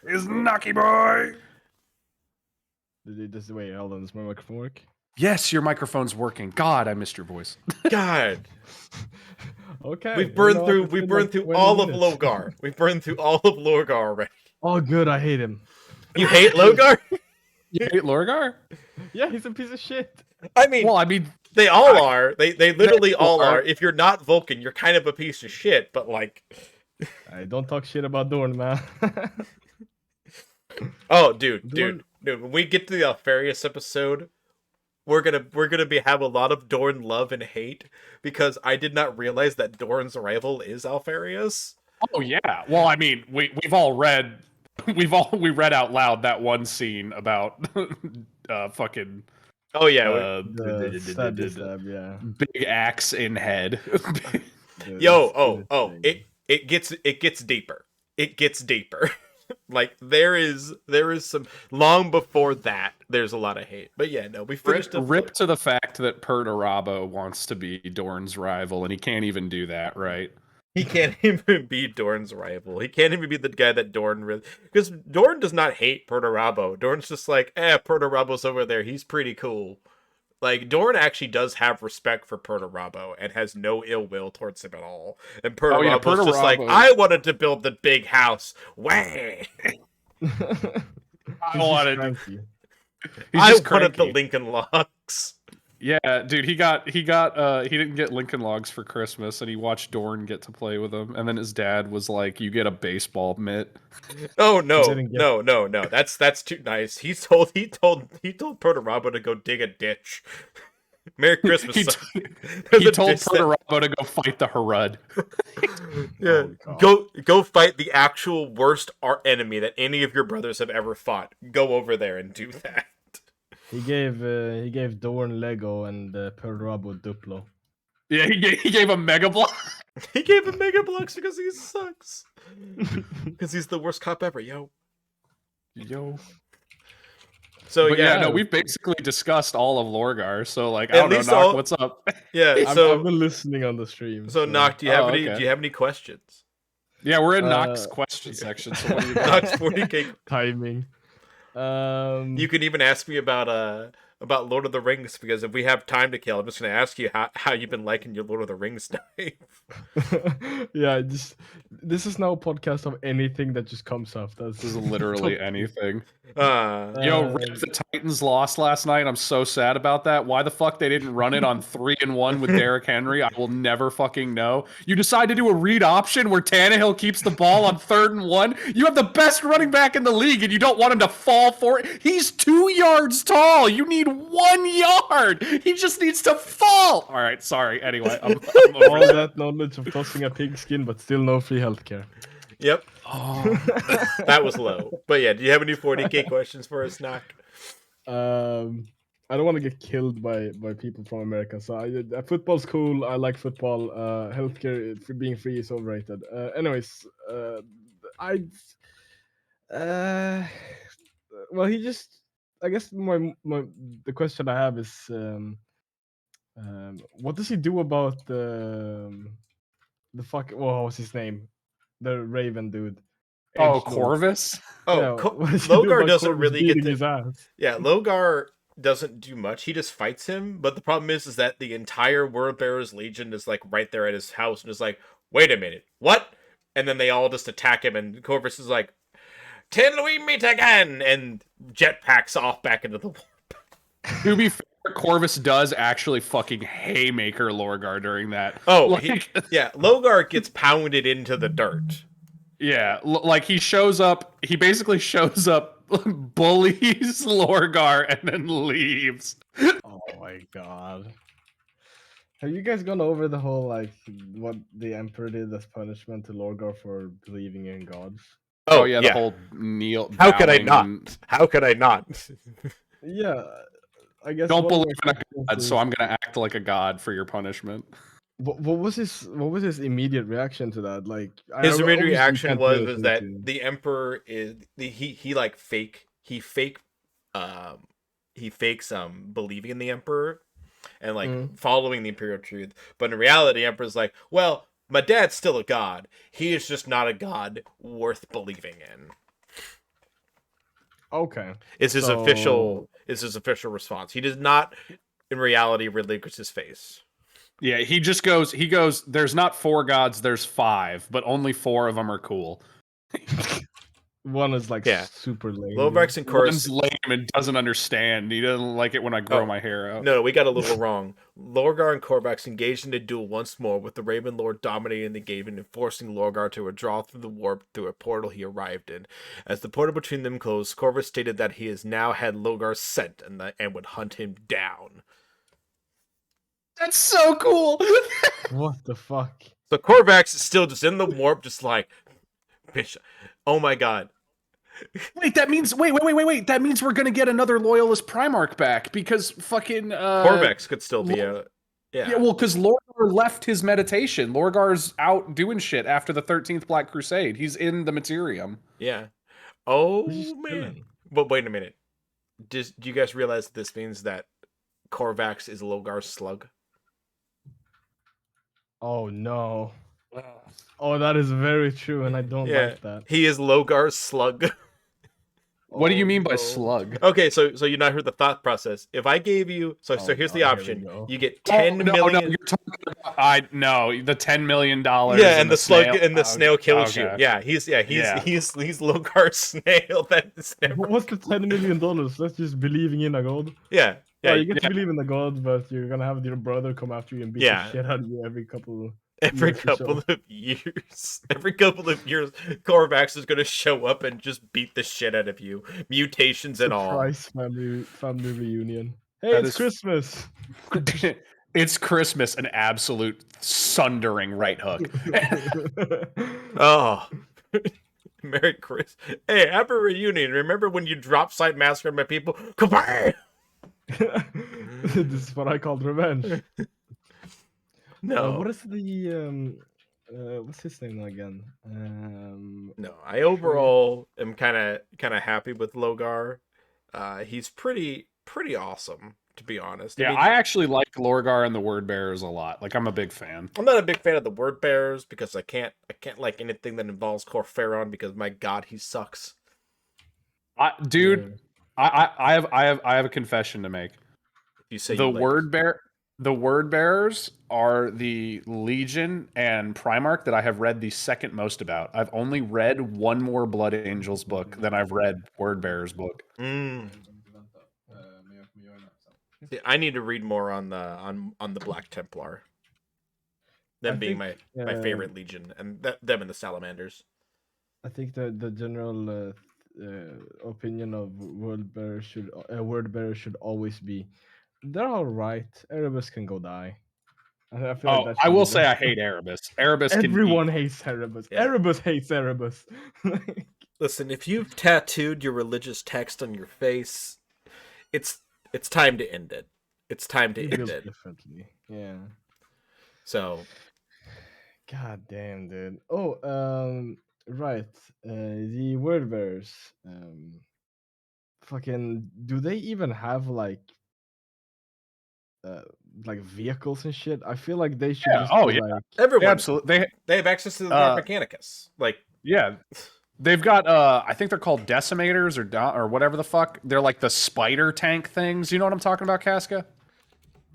Is Knocky boy? Wait, hold on, does my microphone work? Yes, your microphone's working. God, I missed your voice. God. Okay. We've burned through all of Logar. We've burned through all of Logar already. Oh good, I hate him. You hate Logar? You hate Lorgar? Yeah, he's a piece of shit. I mean, they all are. They literally all are. If you're not Vulcan, you're kind of a piece of shit, but like I don't talk shit about Dorn, man. Oh, dude. When we get to the Alfarius episode, we're gonna have a lot of Dorn love and hate, because I did not realize that Dorn's rival is Alfarius. Oh yeah. Well, I mean, we read out loud that one scene about fucking. Oh yeah. Stab, yeah. Big axe in head. It gets deeper. It gets deeper. Like there is some, long before that there's a lot of hate. But yeah, no, we finished rip to the fact that Perturabo wants to be Dorn's rival, and he can't even do that, right? He can't even be Dorn's rival. He can't even be the guy that Dorn, because Dorn does not hate Perturabo. Dorn's just like, Perturabo's over there. He's pretty cool. Like, Dorn actually does have respect for Perturabo and has no ill will towards him at all. And Perturabo's just like, I wanted to build the big house. Way. I wanted the Lincoln Logs. Yeah, dude, he didn't get Lincoln Logs for Christmas, and he watched Dorn get to play with them, and then his dad was like, "You get a baseball mitt." Oh no. That's too nice. He told Perturabo to go dig a ditch. Merry Christmas. He told Perturabo to go fight the Harud. Yeah, go fight the actual worst enemy that any of your brothers have ever fought. Go over there and do that. He gave Dorn Lego and Perturabo Duplo. Yeah, he gave him Mega Block. He gave him Mega Blocks because he sucks. Because he's the worst cop ever, yo. So but yeah, no, we've basically discussed all of Lorgar. So like, I don't know, Knock, what's up? Yeah, I've been listening on the stream. So Knock, do you have any questions? Yeah, we're in Knock's question section. So what do you got? Knock's 40K timing. You can even ask me about Lord of the Rings, because if we have time to kill, I'm just going to ask you how you've been liking your Lord of the Rings dive. Yeah, this is now a podcast of anything that just comes up. This is literally anything. Rip, the Titans lost last night. I'm so sad about that. Why the fuck they didn't run it on 3-1 with Derrick Henry? I will never fucking know. You decide to do a read option where Tannehill keeps the ball on 3rd and 1. You have the best running back in the league, and you don't want him to fall for it. He's 2 yards tall. You need 1 yard. He just needs to fall. All right, sorry. Anyway, I'm all that knowledge of tossing a pigskin, but still no free healthcare. Yep. Oh. That was low. But yeah, do you have any 40K questions for us, Knock? I don't want to get killed by people from America. So football's cool. I like football. Healthcare for being free is overrated. Anyways, well, I guess the question I have is What does he do about the fuck? What was his name? The Raven dude. Oh, Edge Lord. Corvus. Yeah, Oh, what does he do Logar about doesn't Corvus really get beating to. his ass? Yeah, Logar doesn't do much. He just fights him. But the problem is that the entire Word Bearers Legion is like right there at his house and is like, wait a minute, what? And then they all just attack him, and Corvus is like, "Till we meet again," and jetpacks off back into the warp. To be fair, Corvus does actually fucking haymaker Lorgar during that. Oh, like, yeah, Logar gets pounded into the dirt. yeah, like he shows up. He basically shows up, bullies Lorgar, and then leaves. Oh my god. Have you guys gone over the whole like what the Emperor did as punishment to Lorgar for believing in gods? Oh yeah, the whole kneel. How could I bowing not? and- How could I not? Yeah, I guess. Don't one of believe my in a god, questions so is, I'm gonna act like a god for your punishment. what was his immediate reaction to that? Like His immediate obviously reaction can't pay was that attention. the Emperor is he like he fakes believing in the Emperor and like following the Imperial truth, but in reality, the Emperor's like, well, my dad's still a god. He is just not a god worth believing in. Okay, Is his official response. He does not, in reality, relinquish his face. Yeah, he goes, there's not 4 gods, there's 5, but only 4 of them are cool. one is like Yeah. super lame. Loverex and One's Corus. lame and doesn't understand. He doesn't like it when I grow my hair out. No, we got a little wrong. Lorgar and Corvax engaged in a duel once more, with the Raven Lord dominating the game and forcing Lorgar to withdraw through the warp through a portal he arrived in. As the portal between them closed, Corvus stated that he has now had Logar's scent and would hunt him down. That's so cool. What the fuck? So Corvax is still just in the warp, just like, bitch. Oh my god. Wait, that means wait. That means we're gonna get another loyalist Primarch back because fucking Corvax could still be a yeah. Well, because Lorgar left his meditation. Lorgar's out doing shit after the 13th Black Crusade. He's in the Materium. Yeah. Oh He's man. chilling. But wait a minute. Do you guys realize this means that Corvax is Logar's slug? Oh no. Oh, that is very true, and I don't like that. He is Logar's slug. What do you mean by slug? Okay, so you not heard the thought process. If I gave you so here's the option. You get 10 million. No, you're talking about the $10 million. Yeah, and the slug snail. and the snail kills okay. you. Yeah, he's Logar's snail that is never... What's the $10 million? That's just believing in a god. Yeah. Yeah, you get to believe in the god, but you're gonna have your brother come after you and beat the shit out of you every couple of years. Every couple of years, Corvax is gonna show up and just beat the shit out of you. Mutations and all. Surprise family reunion. Hey, it's Christmas. It's Christmas, an absolute sundering right hook. Oh. Merry Christmas. Hey, happy reunion. Remember when you dropped Sight Massacre on my people? Goodbye! This is what I called revenge. No. What is the what's his name again? No, I overall am kind of happy with Logar. He's pretty awesome, to be honest. Yeah, I mean, I actually like Lorgar and the Word Bearers a lot. Like, I'm a big fan. I'm not a big fan of the Word Bearers because I can't like anything that involves Corferon because my god, he sucks. Dude, yeah. I have a confession to make. You say the Word Bearers are the Legion and Primarch that I have read the second most about. I've only read one more Blood Angels book than I've read Word Bearers book. I need to read more on the Black Templar. Them being my favorite Legion, and them and the Salamanders. I think that the general opinion of Word Bearer should always be, they're all right. Erebus can go die. I will say I hate Erebus. Everyone hates Erebus. Yeah. Erebus hates Erebus. Listen, if you've tattooed your religious text on your face, it's time to end it. It's time to end it. Differently. Yeah. So. God damn, dude. Oh, right. The Word Bearers. Fucking. Do they even have like like vehicles and shit. I feel like they should Yeah. just Oh be yeah. like, Everyone, Absolutely. they have access to the Dark Uh, Mechanicus. Like, Yeah. They've got I think they're called decimators or whatever the fuck. They're like the spider tank things. You know what I'm talking about, Casca?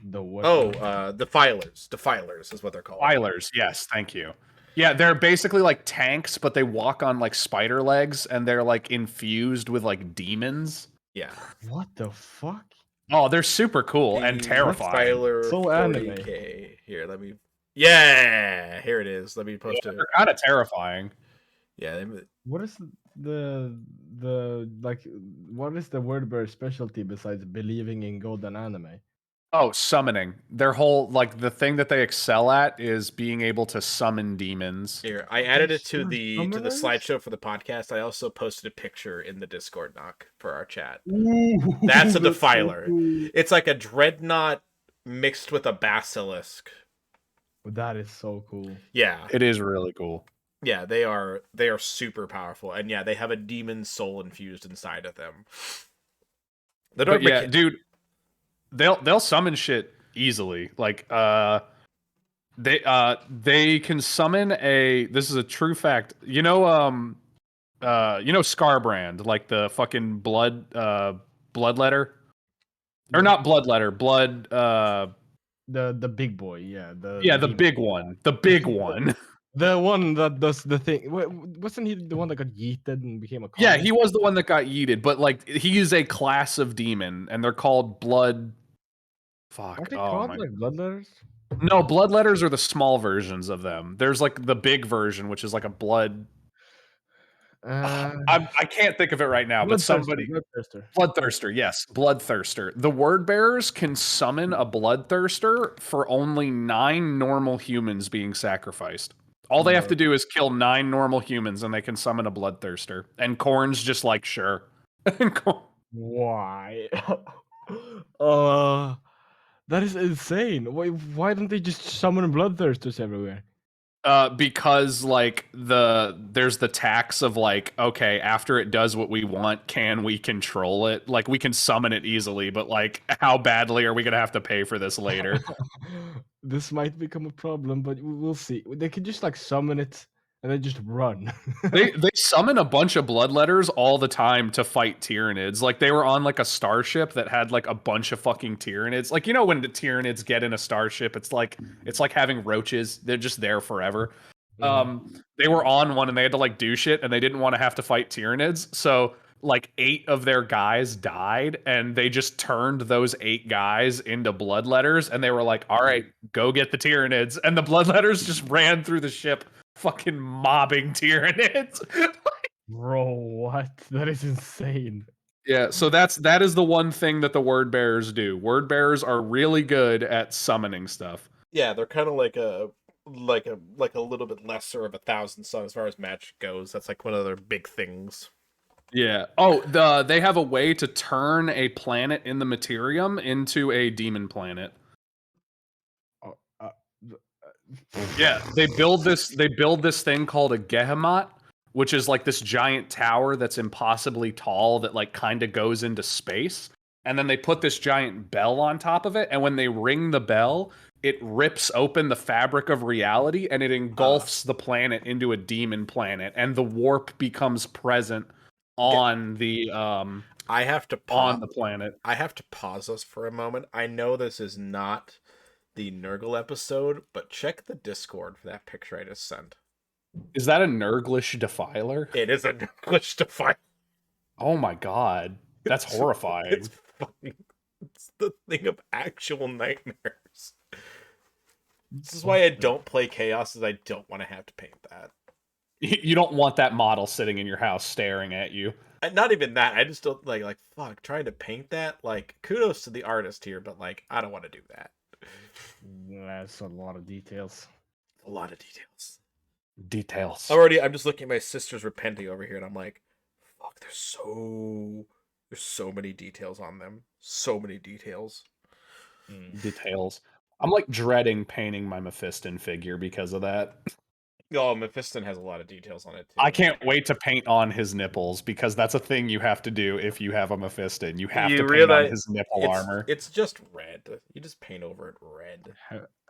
the what? defilers is what they're called. Filers. Yes, thank you. Yeah, they're basically like tanks, but they walk on like spider legs and they're like infused with like demons. Yeah. What the fuck? Oh, they're super cool and terrifying. Defiler So anime. 40K. Here, let me. Yeah, here it is. Let me post it. They're kind of terrifying. Yeah, What is the like? What is the word bear specialty besides believing in God and anime? Oh, summoning. Their whole like the thing that they excel at is being able to summon demons. here. I added it to They're the summoners? slideshow for the podcast. I also posted a picture in the Discord knock for our chat. Ooh, That's a so defiler. cool. It's like a dreadnought mixed with a basilisk. That is so cool. Yeah. It is really cool. Yeah, they are super powerful. And yeah, they have a demon soul infused inside of them. The But yeah, dude, they'll summon shit easily. Like they can summon a this is a true fact. You know Scarbrand, like the fucking bloodletter? Or not bloodletter, The big boy, yeah. The the big one. The big one. The one that does the thing. Wasn't he the one that got yeeted and became a Yeah, comet? he was the one that got yeeted, but like he is a class of demon, and they're called blood. Fuck. Aren't they Oh called my. like bloodletters? No, bloodletters are the small versions of them. There's like the big version, which is like a blood. Uh, I can't think of it right now, but somebody. Bloodthirster. Bloodthirster, yes, bloodthirster. The word bearers can summon a bloodthirster for only 9 normal humans being sacrificed. All they have to do is kill 9 normal humans, and they can summon a bloodthirster. And Corn's just like, sure. Why? That is insane. Why don't they just summon bloodthirsters everywhere? Because like there's the tax of like, okay, after it does what we want, can we control it? Like we can summon it easily, but like how badly are we gonna have to pay for this later? This might become a problem, but we'll see. They could just like summon it and then just run. They summon a bunch of bloodletters all the time to fight Tyranids. Like they were on like a starship that had like a bunch of fucking Tyranids. Like you know when the Tyranids get in a starship, it's like having roaches. They're just there forever. They were on one and they had to like do shit and they didn't want to have to fight Tyranids. So like 8 of their guys died and they just turned those 8 guys into bloodletters and they were like, "All right, go get the Tyranids." And the bloodletters just ran through the ship fucking mobbing Tyranids. Bro, what? That is insane. Yeah, so that is the one thing that the word bearers do. Word bearers are really good at summoning stuff. Yeah, they're kind of like a little bit lesser of 1,000 Sun as far as magic goes. That's like one of their big things. Yeah. Oh, they have a way to turn a planet in the Materium into a demon planet. Yeah, they build this thing called a Gehemat, which is like this giant tower that's impossibly tall that like kind of goes into space. And then they put this giant bell on top of it, and when they ring the bell, it rips open the fabric of reality and it engulfs the planet into a demon planet, and the warp becomes present on the I have to on the planet. I have to pause us for a moment. I know this is not the Nurgle episode, but check the Discord for that picture I just sent. Is that a Nurglish defiler? It is a Nurglish defiler. Oh my god. That's horrifying. It's fucking it's the thing of actual nightmares. This is why I don't play Chaos, is I don't want to have to paint that. You don't want that model sitting in your house staring at you. Not even that. I just don't like fuck trying to paint that. Like kudos to the artist here, but like I don't want to do that. That's a lot of details. A lot of details. Details. I'm just looking at my sisters repenting over here, and I'm like, fuck. There's so many details on them. So many details. Details. I'm like dreading painting my Mephiston figure because of that. Oh, Mephiston has a lot of details on it too. I can't wait to paint on his nipples because that's a thing you have to do if you have a Mephiston. You have to paint on his nipple armor. It's just red. You just paint over it red.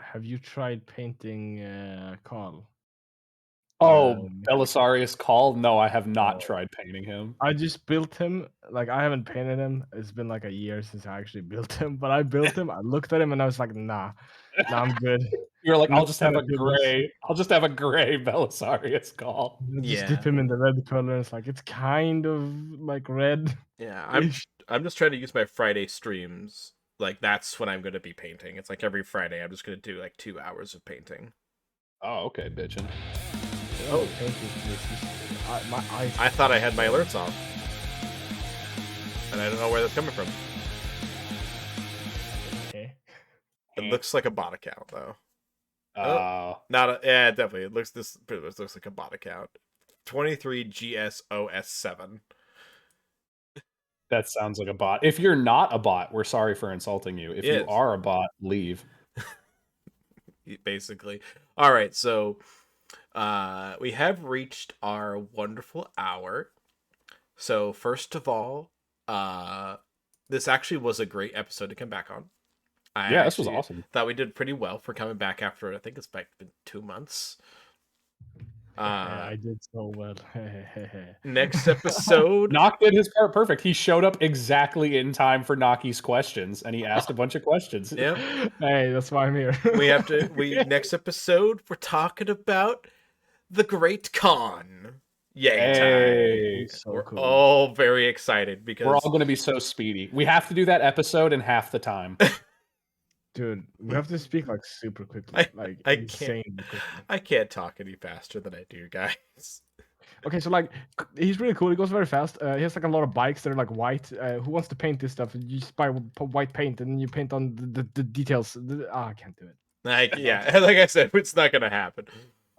Have you tried painting Carl? Oh, Belisarius Call? No, I have not tried painting him. I just built him. Like, I haven't painted him. It's been like a year since I actually built him. But I built him. I looked at him and I was like, nah, I'm good. You're like, I'll just have a gray Belisarius Call. Just dip him in the red color. It's like, it's kind of like red. Yeah, I'm just trying to use my Friday streams. Like, that's when I'm going to be painting. It's like every Friday I'm just going to do like 2 hours of painting. Oh, okay, bitchin'. Oh, I thought I had my alerts off. And I don't know where that's coming from. Okay. It looks like a bot account, though. Definitely. It looks like a bot account. 23GSOS7. That sounds like a bot. If you're not a bot, we're sorry for insulting you. If you are a bot, leave. Basically. All right, so we have reached our wonderful hour. So first of all, this actually was a great episode to come back on. This was awesome. Thought we did pretty well for coming back after, I think it's been 2 months. I did so well. Next episode, Nock did his part perfect. He showed up exactly in time for Nocky's questions, and he asked a bunch of questions. Yep. Hey, that's why I'm here. Next episode, we're talking about the Great Khan. Yay! So We're cool. all very excited because we're all going to be so speedy. We have to do that episode in half the time. Dude, we have to speak like super quickly. I can't talk any faster than I do, guys. Okay, so like he's really cool. He goes very fast. He has like a lot of bikes that are like white. Who wants to paint this stuff? You just buy white paint and then you paint on the details. I can't do it. Like I said, it's not gonna happen.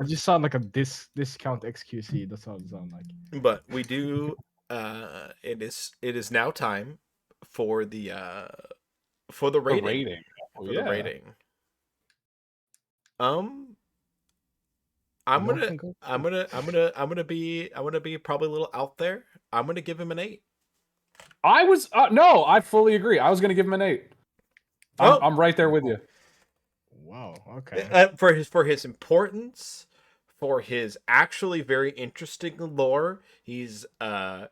I just saw like a discount XQC. That's how it sounds like. But we do. It is now time for the rating. The rating. I'm gonna be probably a little out there. I'm gonna give him an 8. I fully agree. I was gonna give him an 8. I'm right there with you. Wow. Okay. For his importance, for his actually very interesting lore, he's not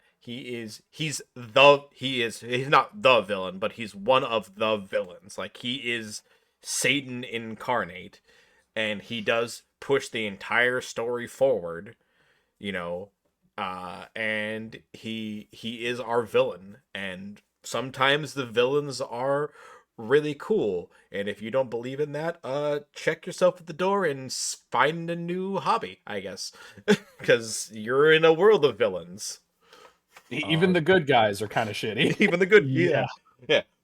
the villain, but he's one of the villains. Like, he is Satan incarnate, and he does push the entire story forward, and he is our villain, and sometimes the villains are really cool, and if you don't believe in that, check yourself at the door and find a new hobby, I guess, because you're in a world of villains. Even the good guys are kind of shitty. Even the good, yeah.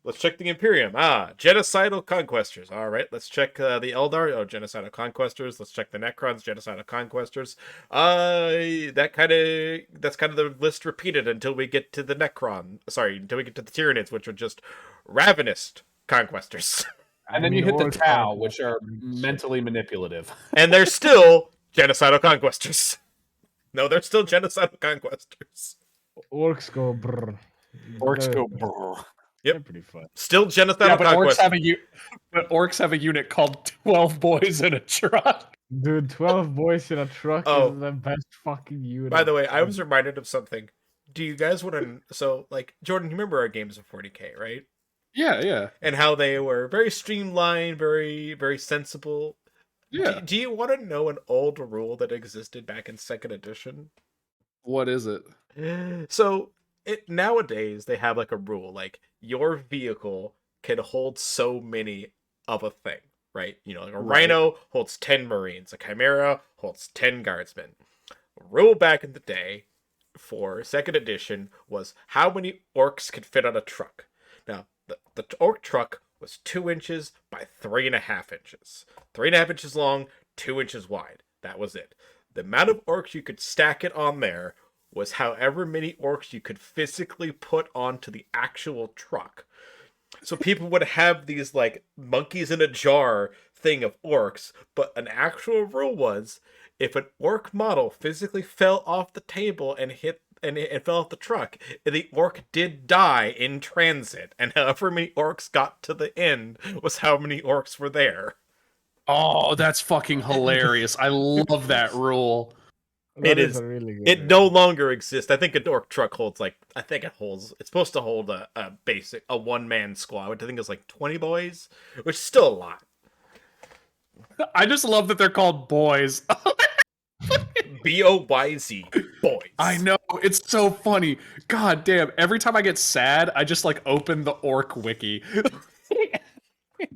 Let's check the Imperium. Genocidal Conquestors. All right, let's check the Eldar. Oh, Genocidal Conquestors. Let's check the Necrons. Genocidal Conquestors. That's kind of the list repeated until we get to the Necron. Sorry, until we get to the Tyranids, which are just ravenous Conquestors. And then you hit the Tau, which are mentally manipulative. And they're still Genocidal Conquestors. No, they're still Genocidal Conquestors. Orcs go brr. Orcs go brr. Yep, they're pretty fun. Still Genocidal Conquestors. But orcs have a unit called 12 Boys in a Truck. Dude, 12 Boys in a Truck is the best fucking unit. By the way, I was reminded of something. Do you guys want to... So, like, Jordan, you remember our games of 40K, right? Yeah. And how they were very streamlined, very, very sensible. Yeah. Do you want to know an old rule that existed back in 2nd edition? What is it? So, nowadays, they have, like, a rule. Like, your vehicle can hold so many of a thing, right? Like a Rhino holds 10 Marines. A Chimera holds 10 Guardsmen. A rule back in the day for 2nd edition was how many orcs could fit on a truck. Now, the orc truck was 2 inches by 3.5 inches. 3.5 inches long, 2 inches wide. That was it. The amount of orcs you could stack it on there was however many orcs you could physically put onto the actual truck. So people would have these, like, monkeys in a jar thing of orcs, but an actual rule was if an orc model physically fell off the table and hit and it fell off the truck, the orc did die in transit, and however many orcs got to the end was how many orcs were there. Oh, that's fucking hilarious. I love that rule. That It is a really good it rule. no longer exists. I think a orc truck holds it's supposed to hold a basic one-man squad, which I think is like 20 boys, which is still a lot. I just love that they're called boys. BOYZ boys. I know, it's so funny. God damn, every time I get sad, I just like open the orc wiki.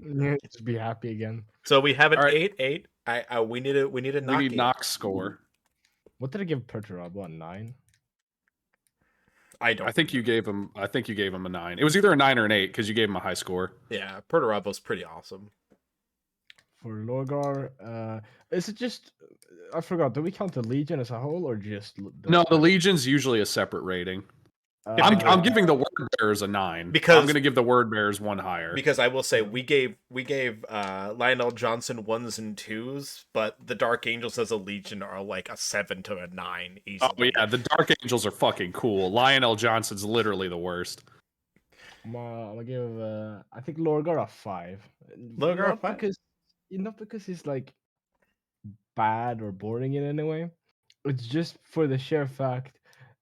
Yeah, just be happy again. So we have an All right. 8-8. We need a We knock. need knock score. What did I give Perturabo? A 9? I don't. I think you gave him a 9. It was either a 9 or an 8 because you gave him a high score. Yeah, Perturabo's pretty awesome. For Logar, is it just... I forgot, do we count the Legion as a whole, or just... No, the Legion's usually a separate rating. I'm giving the word bearers a 9 because I'm going to give the word bearers one higher. Because I will say we gave Lionel Johnson 1s and 2s, but the Dark Angels as a Legion are like a 7 to a 9 easily. Oh yeah, the Dark Angels are fucking cool. Lionel Johnson's literally the worst. I'm gonna give I think Logar a 5. Logar a 5? Not because he's like bad or boring in any way. It's just for the sheer fact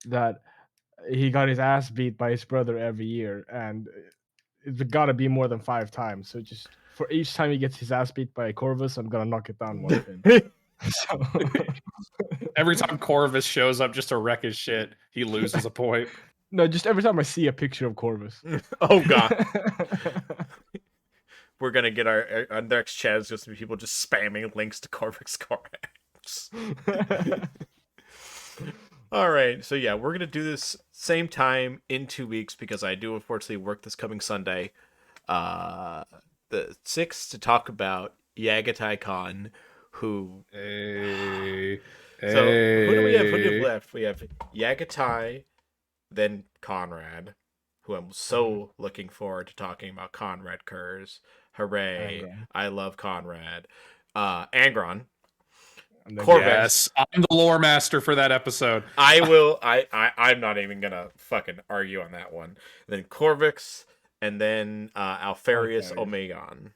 that he got his ass beat by his brother every year, and it's gotta be more than 5 times. So just for each time he gets his ass beat by a Corvus, I'm gonna knock it down one pin. So Every time Corvus shows up just to wreck his shit, he loses a point. no, just every time I see a picture of Corvus. Oh god. We're gonna get our next chat is just people just spamming links to Corvus cards. All right, so yeah, we're gonna do this same time in 2 weeks because I do unfortunately work this coming Sunday, the 6th, to talk about Yagatai Khan, who. Hey, So who do we have? Who do we have left? We have Yagatai, then Conrad, who I'm so looking forward to talking about. Conrad Kurz, hooray! Angron. I love Conrad. Angron. Corvus. Yes, I'm the lore master for that episode. I will. I'm not even gonna fucking argue on that one. Then Corvix, and then Alfarius Omegon.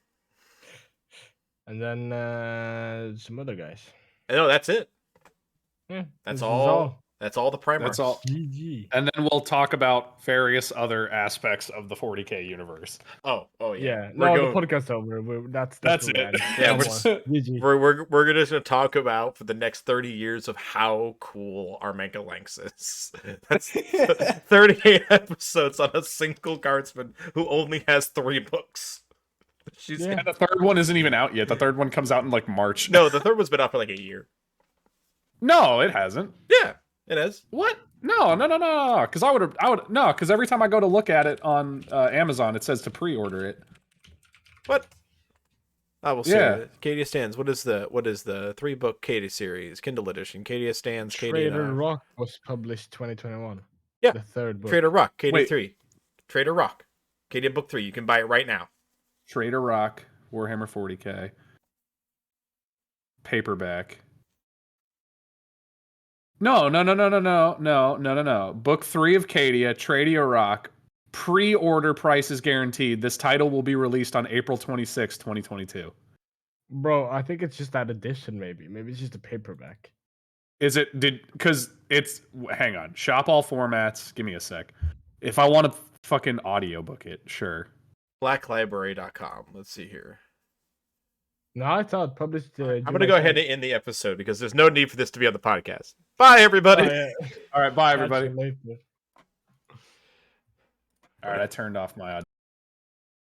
And then some other guys. No, that's it. Yeah, That's this is all. That's all the primer. That's all. GG. And then we'll talk about various other aspects of the 40K universe. Oh yeah. Yeah, We're no, going. the podcast's over. That's where it. we end. Yeah, No we're more. just- GG. We're gonna talk about for the next 30 years of how cool our Mega Lynx is. That's 38 episodes on a single guardsman who only has 3 books. She's Yeah. And the third one isn't even out yet. The third one comes out in like March. No, the third one's been out for like a year. No, it hasn't. Yeah, it is. What? No. Because because every time I go to look at it on Amazon, it says to pre-order it. What? I will see. Yeah. Cadia Stands. What is the 3-book Cadia series, Kindle edition? Cadia Stands. Trader Cadia. Rock was published 2021. Yeah. The third book. Trader Rock. Cadia Wait. 3. Trader Rock. Cadia Book 3. You can buy it right now. Trader Rock, Warhammer 40K, paperback. No. Book 3 of Cadia, Trader Rock. Pre-order price is guaranteed. This title will be released on April 26, 2022. Bro, I think it's just that edition, maybe. Maybe it's just a paperback. Is it because it's hang on. Shop all formats. Give me a sec. If I want to fucking audiobook it, sure. Blacklibrary.com. Let's see here. No, I thought published. I'm going to go ahead and end the episode because there's no need for this to be on the podcast. Bye, everybody. All right, bye everybody. Later. All right, I turned off my audio.